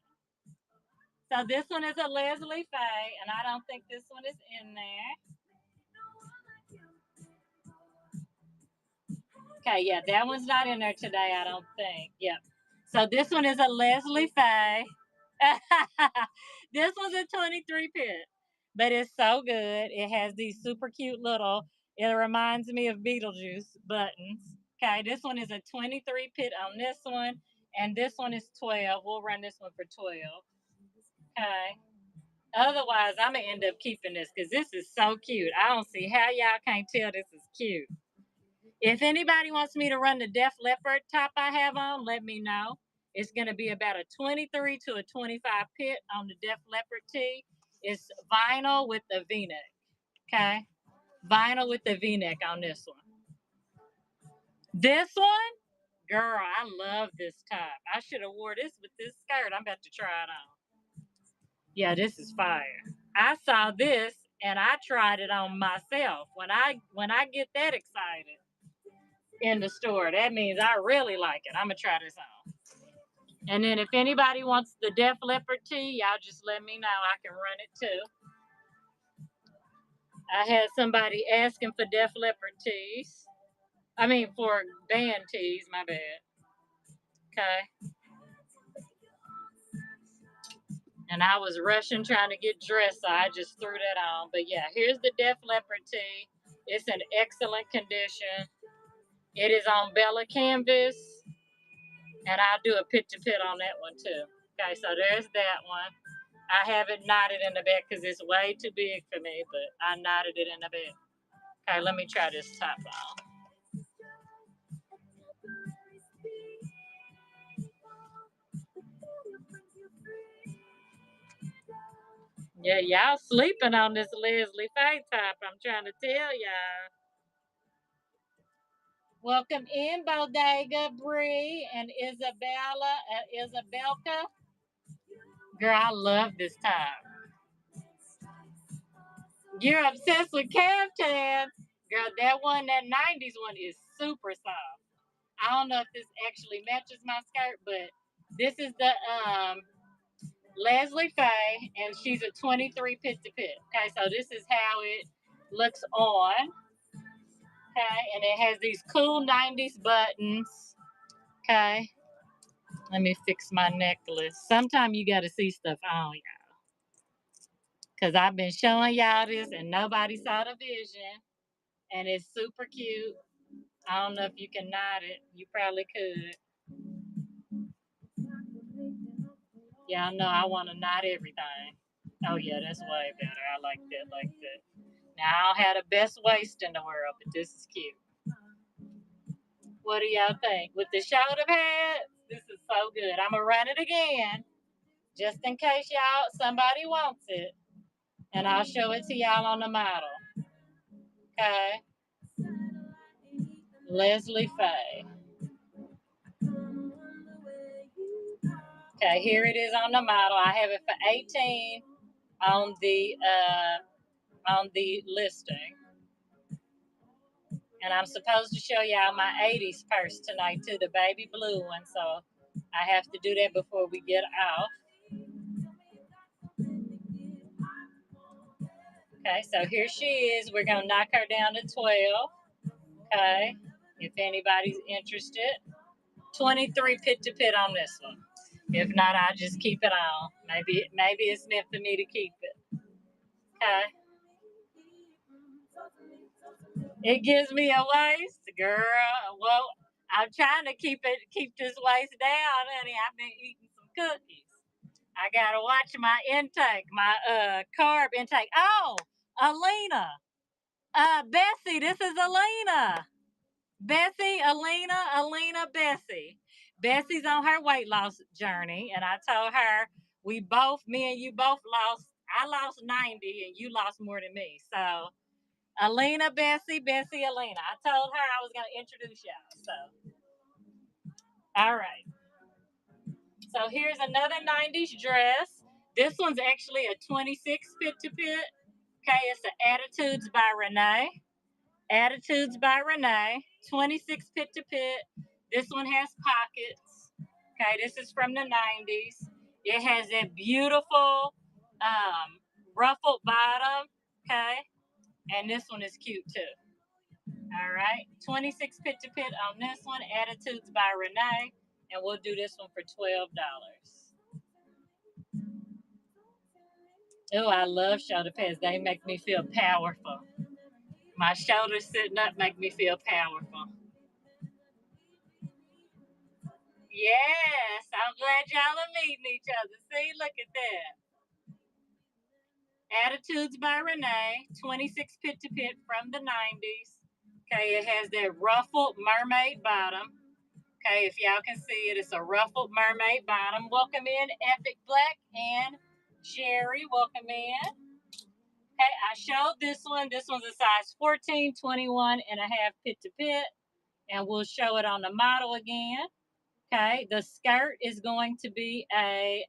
So this one is a Leslie Faye, and I don't think this one is in there. Okay, yeah, that one's not in there today, I don't think. Yep. So this one is a Leslie Faye. This one's a 23 pit, but it's so good. It has these super cute little, it reminds me of Beetlejuice buttons. Okay, this one is a 23 pit on this one, and this one is 12. We'll run this one for 12. Okay. Otherwise, I'm going to end up keeping this because this is so cute. I don't see how y'all can't tell this is cute. If anybody wants me to run the Def Leppard top I have on, let me know. It's going to be about a 23 to a 25 pit on the Def Leppard tee. It's vinyl with the V-neck. Okay? Vinyl with the V-neck on this one. This one, girl, I love this top. I should have wore this with this skirt. I'm about to try it on. Yeah, this is fire. I saw this and I tried it on myself. When I get that excited in the store, that means I really like it. I'm gonna try this on. And then if anybody wants the Def Leppard tee, y'all just let me know. I can run it too. I had somebody asking for Def Leppard tees. I mean, for band tees, my bad. Okay. And I was rushing trying to get dressed, so I just threw that on. But yeah, here's the Def Leppard tee. It's in excellent condition. It is on Bella canvas, and I'll do a pit to pit on that one too. Okay, so there's that one. I have it knotted in the back because it's way too big for me, but I knotted it in the back. Okay, let me try this top on. Yeah, y'all sleeping on this Leslie Faye top. I'm trying to tell y'all. Welcome in, Bodega, Bree, and Isabella, Isabelka. Girl, I love this top. You're obsessed with caftan. Girl, that 90s one is super soft. I don't know if this actually matches my skirt, but this is the Leslie Faye, and she's a 23 pit to pit. Okay, so this is how it looks on. Okay, and it has these cool 90s buttons. Okay, let me fix my necklace. Sometimes you got to see stuff on, y'all. Because I've been showing y'all this and nobody saw the vision. And it's super cute. I don't know if you can knot it. You probably could. Y'all know I want to knot everything. Oh, yeah, that's way better. I like that, like that. Now, I don't have the best waist in the world, but this is cute. What do y'all think? With the shoulder pads, this is so good. I'm going to run it again, just in case y'all, somebody wants it. And I'll show it to y'all on the model. Okay? Leslie Faye. Okay, here it is on the model. I have it for 18 on the listing. And I'm supposed to show y'all my 80s purse tonight too, the baby blue one. So I have to do that before we get off. Okay, so here she is. We're gonna knock her down to 12. Okay, if anybody's interested. 23 pit to pit on this one. If not, I'll just keep it on. Maybe it's meant for me to keep it. Okay. It gives me a waist, girl. Well, I'm trying to keep this waist down, honey. I've been eating some cookies. I gotta watch my intake, my carb intake. Oh, Alina. Bessie, this is Alina. Bessie, Alina, Bessie. Bessie's on her weight loss journey, and I told her me and you both lost. I lost 90, and you lost more than me. So, Alina, Bessie, Alina. I told her I was gonna introduce y'all. So, all right. So here's another 90s dress. This one's actually a 26 pit to pit. Okay, it's the Attitudes by Renee. Attitudes by Renee, 26 pit to pit. This one has pockets. Okay, this is from the 90s. It has a beautiful ruffled bottom. Okay, and this one is cute too. All right, 26 pit to pit on this one. Attitudes by Renee, and we'll do this one for $12. Oh, I love shoulder pads. They make me feel powerful. My shoulders sitting up make me feel powerful. Yes, I'm glad y'all are meeting each other. See, look at that. Attitudes by Renee, 26 pit to pit from the 90s. Okay, it has that ruffled mermaid bottom. Okay, if y'all can see it, it's a ruffled mermaid bottom. Welcome in, Epic Black and Jerry. Welcome in. Okay, I showed this one. This one's a size 14, 21 and a half pit to pit. And we'll show it on the model again. Okay, the skirt is going to be a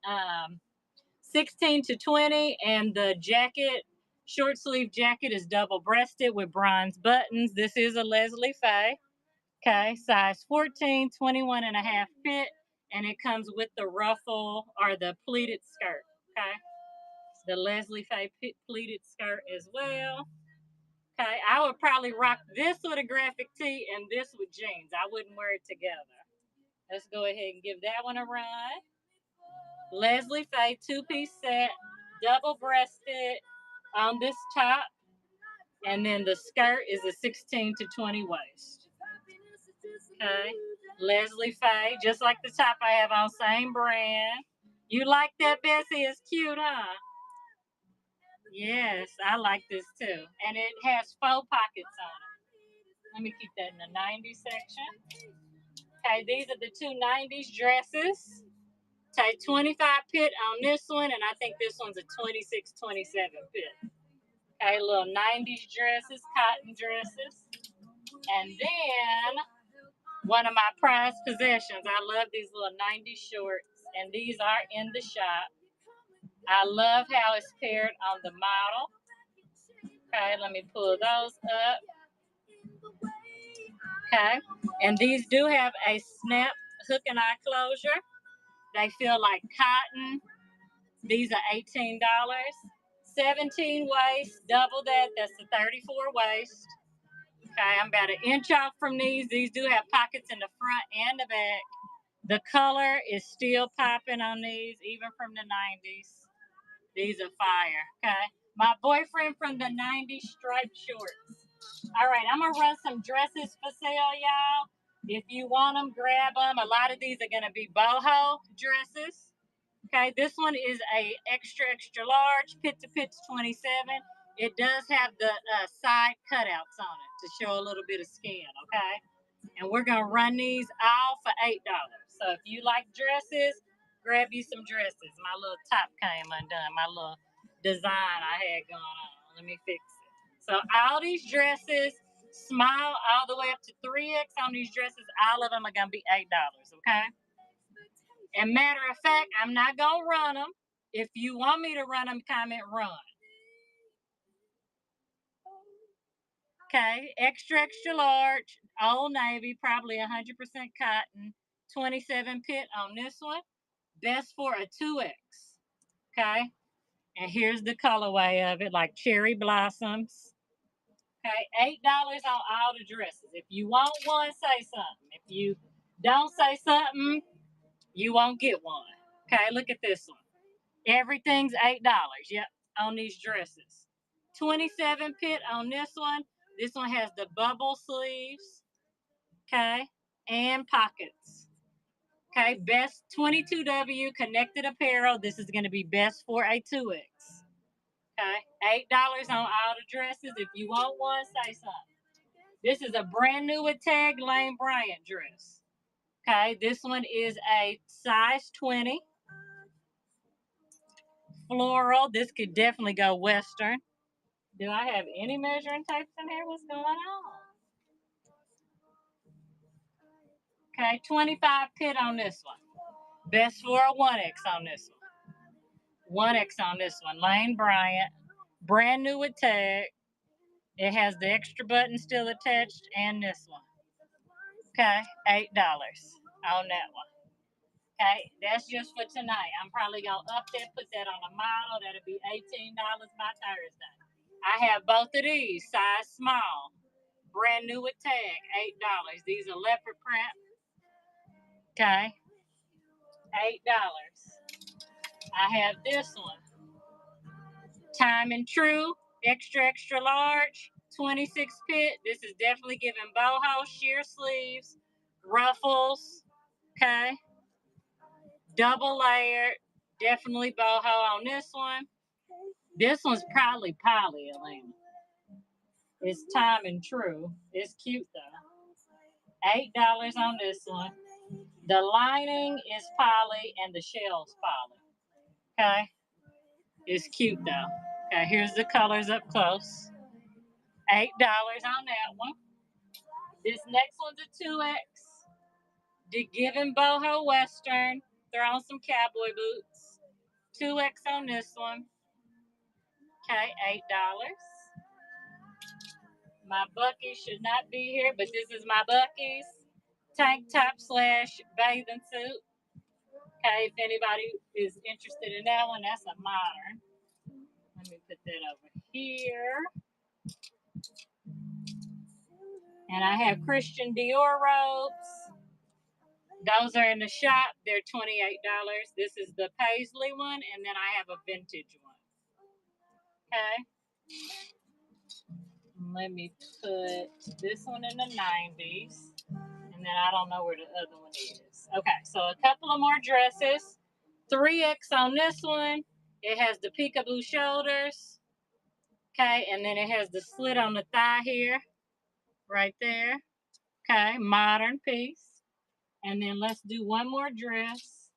16 to 20, and the jacket, short sleeve jacket, is double breasted with bronze buttons. This is a Leslie Faye. Okay, size 14, 21 and a half fit, and it comes with the ruffle or the pleated skirt. Okay, the Leslie Faye pleated skirt as well. Okay, I would probably rock this with a graphic tee and this with jeans. I wouldn't wear it together. Let's go ahead and give that one a run. Leslie Faye two-piece set, double-breasted on this top, and then the skirt is a 16 to 20 waist. Okay, Leslie Faye, just like the top I have on, same brand. You like that, Bessie? It's cute, huh? Yes, I like this too. And it has faux pockets on it. Let me keep that in the 90s section. Okay, these are the two 90s dresses. Okay, 25 pit on this one, and I think this one's a 26, 27 pit. Okay, little 90s dresses, cotton dresses. And then one of my prized possessions. I love these little 90s shorts, and these are in the shop. I love how it's paired on the model. Okay, let me pull those up. Okay, and these do have a snap hook and eye closure. They feel like cotton. These are $18. 17 waist, double that. That's the 34 waist. Okay, I'm about an inch off from these. These do have pockets in the front and the back. The color is still popping on these, even from the 90s. These are fire. Okay, my boyfriend from the 90s striped shorts. All right, I'm gonna run some dresses for sale, y'all. If you want them, grab them. A lot of these are gonna be boho dresses. Okay, this one is a extra large, pit to pitch 27. It does have the side cutouts on it to show a little bit of skin. Okay, and we're gonna run these all for $8. So if you like dresses, grab you some dresses. My little top came undone. My little design I had going on. Let me fix it. So all these dresses, small all the way up to 3X on these dresses, all of them are gonna be $8, okay? And matter of fact, I'm not gonna run them. If you want me to run them, comment run. Okay, extra large, Old Navy, probably 100% cotton, 27 pit on this one. Best for a 2X. Okay, and here's the colorway of it, like cherry blossoms. Okay, $8 on all the dresses. If you want one, say something. If you don't say something, you won't get one. Okay, look at this one. Everything's $8. Yep, on these dresses. 27 pit on this one. This one has the bubble sleeves. Okay, and pockets. Okay, best 22W connected apparel. This is going to be best for a 2X. Okay, $8 on all the dresses. If you want one, say something. This is a brand new with tag Lane Bryant dress. Okay, this one is a size 20. Floral. This could definitely go Western. Do I have any measuring tapes in here? What's going on? Okay, 25 pit on this one. Best for a 1X on this one. 1X on this one. Lane Bryant. Brand new with tag. It has the extra button still attached and this one. Okay, $8 on that one. Okay, that's just for tonight. I'm probably going to up that, put that on a model. That'll be $18 by Thursday. I have both of these, size small. Brand new with tag, $8. These are leopard print. Okay, $8. I have this one. Time and True, extra large, 26 pit. This is definitely giving boho, sheer sleeves, ruffles. Okay, double layered, definitely boho on this one. This one's probably poly, Elena. It's Time and True. It's cute though. $8 on this one. The lining is poly and the shell's poly. Okay, it's cute though. Okay, here's the colors up close. $8 on that one. This next one's a 2X. Giving boho Western. Throw on some cowboy boots. 2X on this one. Okay, $8. My Buckies should not be here, but this is my Buckies. Tank top / bathing suit. Okay, if anybody is interested in that one, that's a modern. Let me put that over here. And I have Christian Dior robes. Those are in the shop. They're $28. This is the paisley one, and then I have a vintage one. Okay. Let me put this one in the 90s. And then I don't know where the other one is. Okay, so a couple of more dresses. 3X on this one. It has the peekaboo shoulders. Okay, and then it has the slit on the thigh here. Right there. Okay, modern piece. And then let's do one more dress.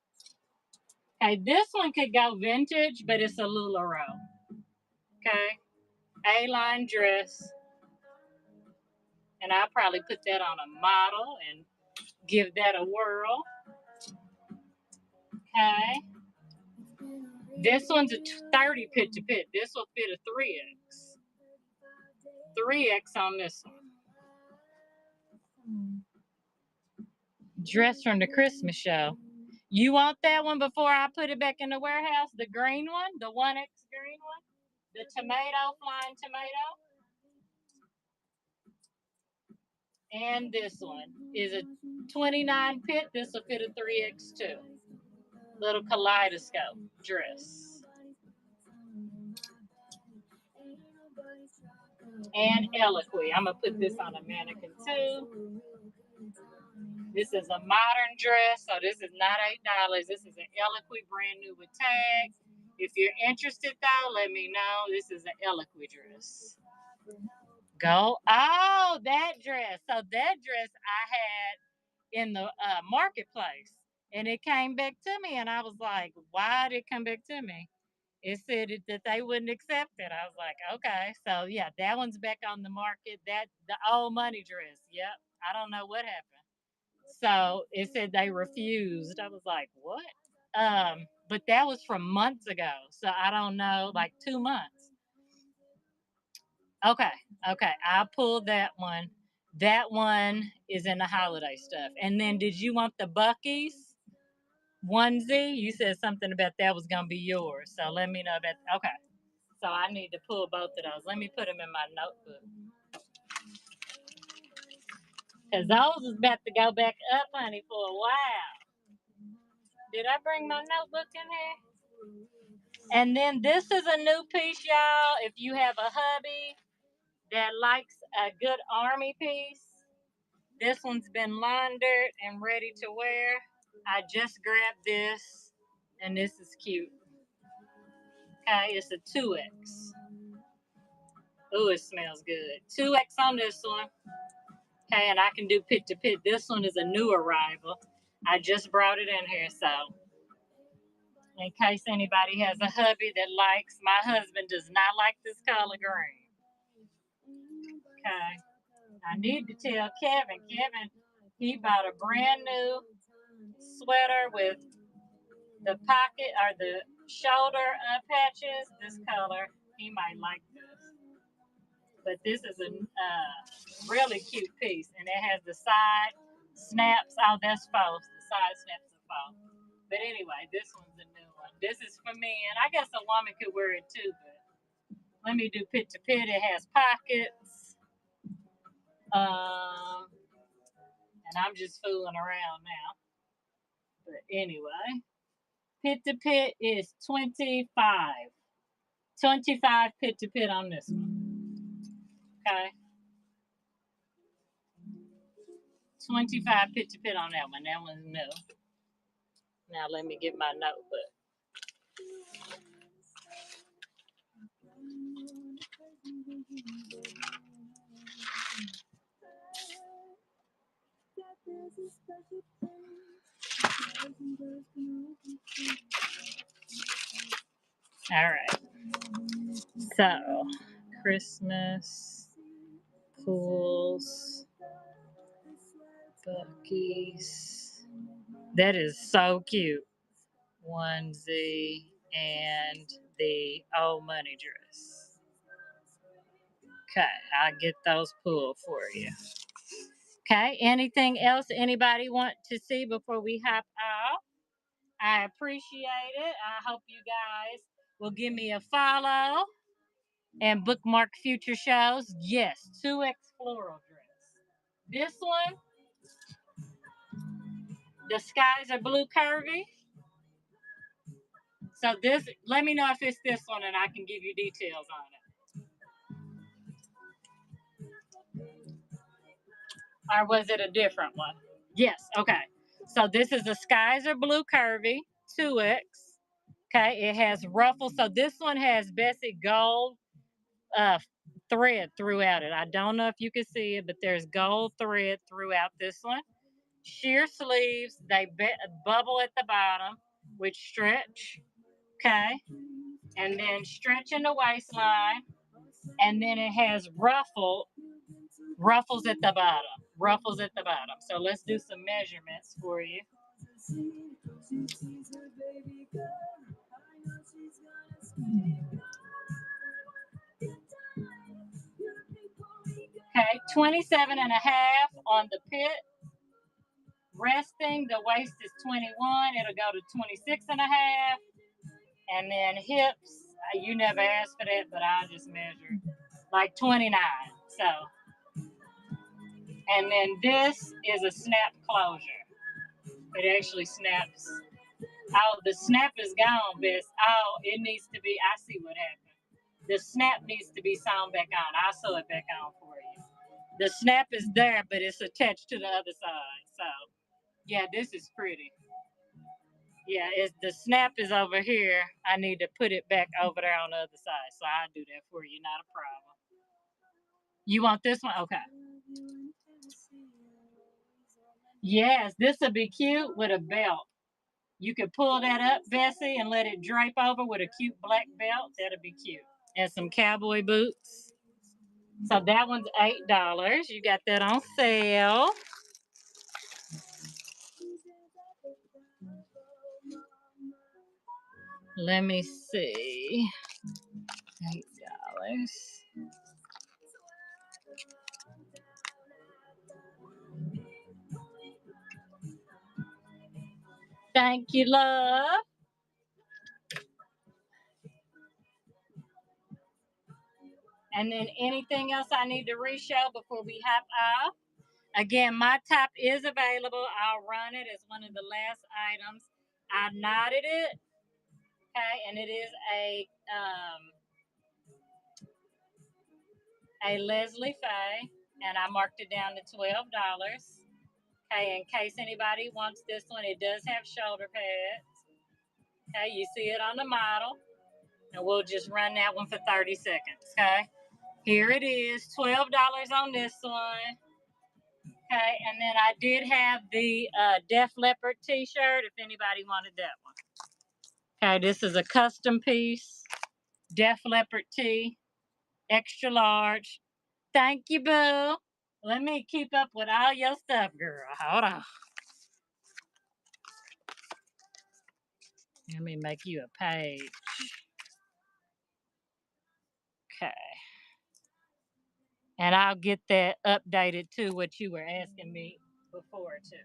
Okay, this one could go vintage, but it's a LuLaRoe. Okay, A-line dress. And I'll probably put that on a model and give that a whirl. Okay. This one's a 30 pit to pit. This will fit a 3X. 3X on this one. Dress from the Christmas show. You want that one before I put it back in the warehouse? The green one? The 1X green one? The tomato, flying tomato? And this one is a 29 pit. This will fit a 3X too. Little kaleidoscope dress. And eloquy. I'm going to put this on a mannequin too. This is a modern dress, so this is not $8. This is an eloquy brand new with tags. If you're interested though, let me know. This is an eloquy dress. Go. Oh, that dress. So that dress I had in the marketplace, and it came back to me, and I was like, why did it come back to me? It said that they wouldn't accept it. I was like, okay. So yeah, that one's back on the market. That the old money dress. Yep. I don't know what happened. So it said they refused. I was like, what? But that was from months ago. So I don't know, like 2 months. Okay. Okay. I'll pull that one. That one is in the holiday stuff. And then did you want the Bucky's onesie? You said something about that was going to be yours. So let me know about. Okay. So I need to pull both of those. Let me put them in my notebook. Because those is about to go back up, honey, for a while. Did I bring my notebook in here? And then this is a new piece, y'all. If you have a hubby that likes a good army piece, this one's been laundered and ready to wear. I just grabbed this, and this is cute. Okay, it's a 2X. Ooh, it smells good. 2X on this one. Okay, and I can do pit to pit. This one is a new arrival. I just brought it in here, so in case anybody has a hubby that likes, my husband does not like this color green. Okay, I need to tell Kevin, he bought a brand new sweater with the pocket or the shoulder patches, this color. He might like this. But this is a really cute piece, and it has the side snaps. Oh, that's false. The side snaps are false. But anyway, this one's a new one. This is for me, and I guess a woman could wear it too. But let me do pit to pit. It has pockets, and I'm just fooling around now. But anyway, pit to pit is 25. 25 pit to pit on this one. Okay. 25 pit to pit on that one. That one's new. Now let me get my notebook. All right. So, Christmas, pools, Bucky's. That is so cute. Onesie and the old money dress. Okay, I'll get those pulled for you. Okay, anything else anybody want to see before we hop off? I appreciate it. I hope you guys will give me a follow and bookmark future shows. Yes, 2X floral dress. This one, the skies are blue curvy. So this, let me know if it's this one and I can give you details on it. Or was it a different one? Yes, okay. So this is the skies are blue curvy, 2X. Okay, it has ruffles. So this one has Bessie gold thread throughout it. I don't know if you can see it, but there's gold thread throughout this one. Sheer sleeves, they bubble at the bottom, which stretch. Okay, and then stretch in the waistline, and then it has ruffles at the bottom. Ruffles at the bottom. So let's do some measurements for you. Okay, 27 and a half on the pit. Resting, the waist is 21. It'll go to 26 and a half. And then hips, you never asked for that, but I just measured like 29. So, and then this is a snap closure. It actually snaps. Oh, the snap is gone, Bess. Oh, it needs to be, I see what happened. The snap needs to be sewn back on. I'll sew it back on for you. The snap is there, but it's attached to the other side. So, yeah, this is pretty. Yeah, it's the snap is over here. I need to put it back over there on the other side. So I'll do that for you, not a problem. You want this one? Okay. Yes, this will be cute with a belt. You could pull that up, Bessie, and let it drape over with a cute black belt. That'll be cute. And some cowboy boots. So that one's $8. You got that on sale. Let me see. $8. Thank you, love. And then anything else I need to reshow before we hop off? Again, my top is available. I'll run it as one of the last items. I knotted it, okay, and it is a Leslie Faye, and I marked it down to $12. Okay, in case anybody wants this one, it does have shoulder pads. Okay, you see it on the model, and we'll just run that one for 30 seconds. Okay, here it is, $12 on this one. Okay, and then I did have the Def Leppard t-shirt if anybody wanted that one. Okay, this is a custom piece, Def Leppard tee, extra large. Thank you, boo. Let me keep up with all your stuff, girl. Hold on. Let me make you a page. Okay. And I'll get that updated to what you were asking me before, too.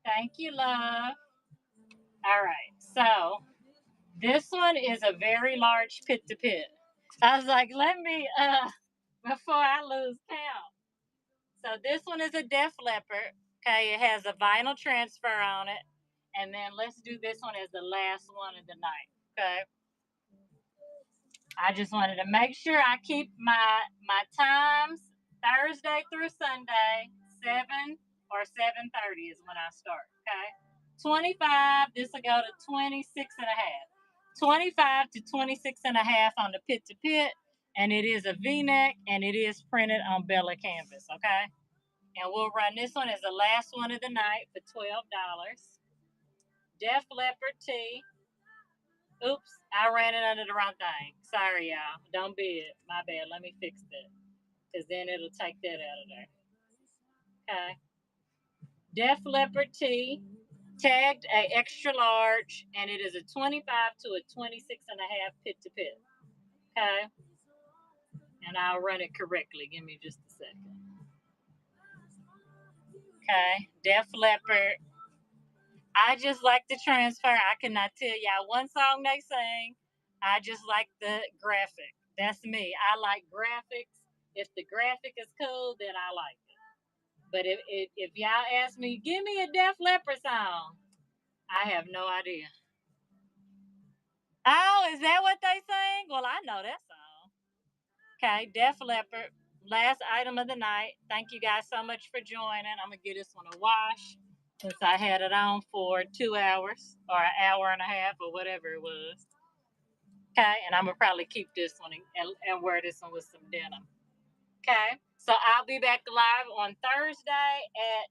Thank you, love. All right. So this one is a very large pit to pit. I was like, let me, before I lose count. So this one is a Def Leppard. Okay, it has a vinyl transfer on it. And then let's do this one as the last one of the night. Okay. I just wanted to make sure I keep my times Thursday through Sunday, 7 or 7:30 is when I start. Okay. 25, this will go to 26 and a half. 25 to 26 and a half on the pit to pit. And it is a V-neck and it is printed on Bella canvas. Okay. And we'll run this one as the last one of the night for $12. Def Leppard tee. Oops, I ran it under the wrong thing. Sorry, y'all. Don't be it. My bad. Let me fix that. Because then it'll take that out of there. Okay. Def Leppard tee. Tagged a extra large. And it is a 25 to a 26 and a half pit to pit. Okay. And I'll run it correctly. Give me just a second. Okay. Def Leppard. I just like the transfer. I cannot tell y'all one song they sing. I just like the graphic. That's me. I like graphics If the graphic is cool, then I like it. But if y'all ask me, give me a Def Leppard song, I have no idea. Oh, is that what they sing? Well, I know that song. Okay, Def Leppard, last item of the night. Thank you guys so much for joining. I'm gonna give this one a wash since I had it on for 2 hours or an hour and a half or whatever it was. Okay, and I'm gonna probably keep this one and wear this one with some denim. Okay, so I'll be back live on Thursday at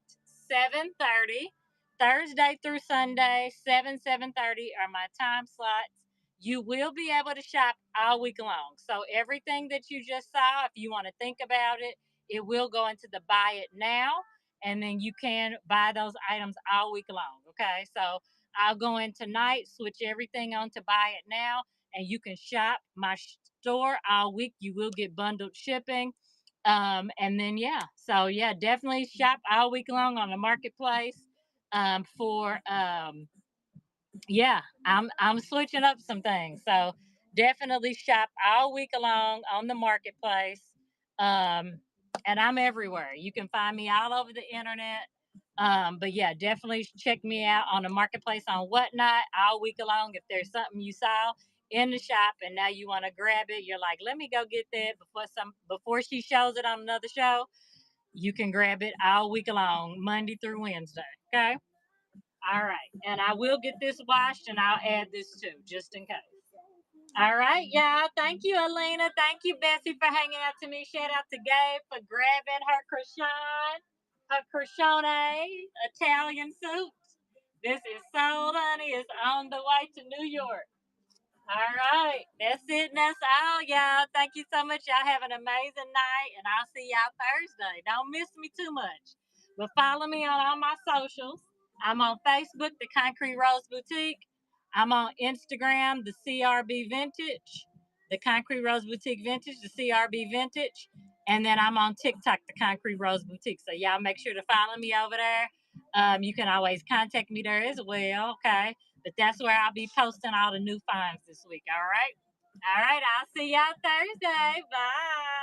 7:30. Thursday through Sunday, 7:30 are my time slots. You will be able to shop all week long. So everything that you just saw, if you want to think about it, it will go into the buy it now, and then you can buy those items all week long. Okay, so I'll go in tonight, switch everything on to buy it now, and you can shop my store all week. You will get bundled shipping. And then so definitely shop all week long on the marketplace. For I'm switching up some things. So definitely shop all week long on the marketplace. Um, and I'm everywhere. You can find me all over the internet. But definitely check me out on the marketplace on Whatnot all week long. If there's something you saw in the shop and now you want to grab it, you're like, let me go get that before she shows it on another show. You can grab it all week long, Monday through Wednesday. Okay. All right. And I will get this washed and I'll add this too, just in case. All right, y'all. Thank you, Alina. Thank you, Bessie, for hanging out to me. Shout out to Gabe for grabbing her Crishone Italian suit. This is sold, honey. It's on the way to New York. All right. That's it. And that's all, y'all. Thank you so much. Y'all have an amazing night, and I'll see y'all Thursday. Don't miss me too much. But follow me on all my socials. I'm on Facebook, The Concrete Rose Boutique. I'm on Instagram, The CRB Vintage, The Concrete Rose Boutique Vintage, The CRB Vintage. And then I'm on TikTok, The Concrete Rose Boutique. So y'all make sure to follow me over there. You can always contact me there as well, okay? But that's where I'll be posting all the new finds this week, all right? All right, I'll see y'all Thursday. Bye.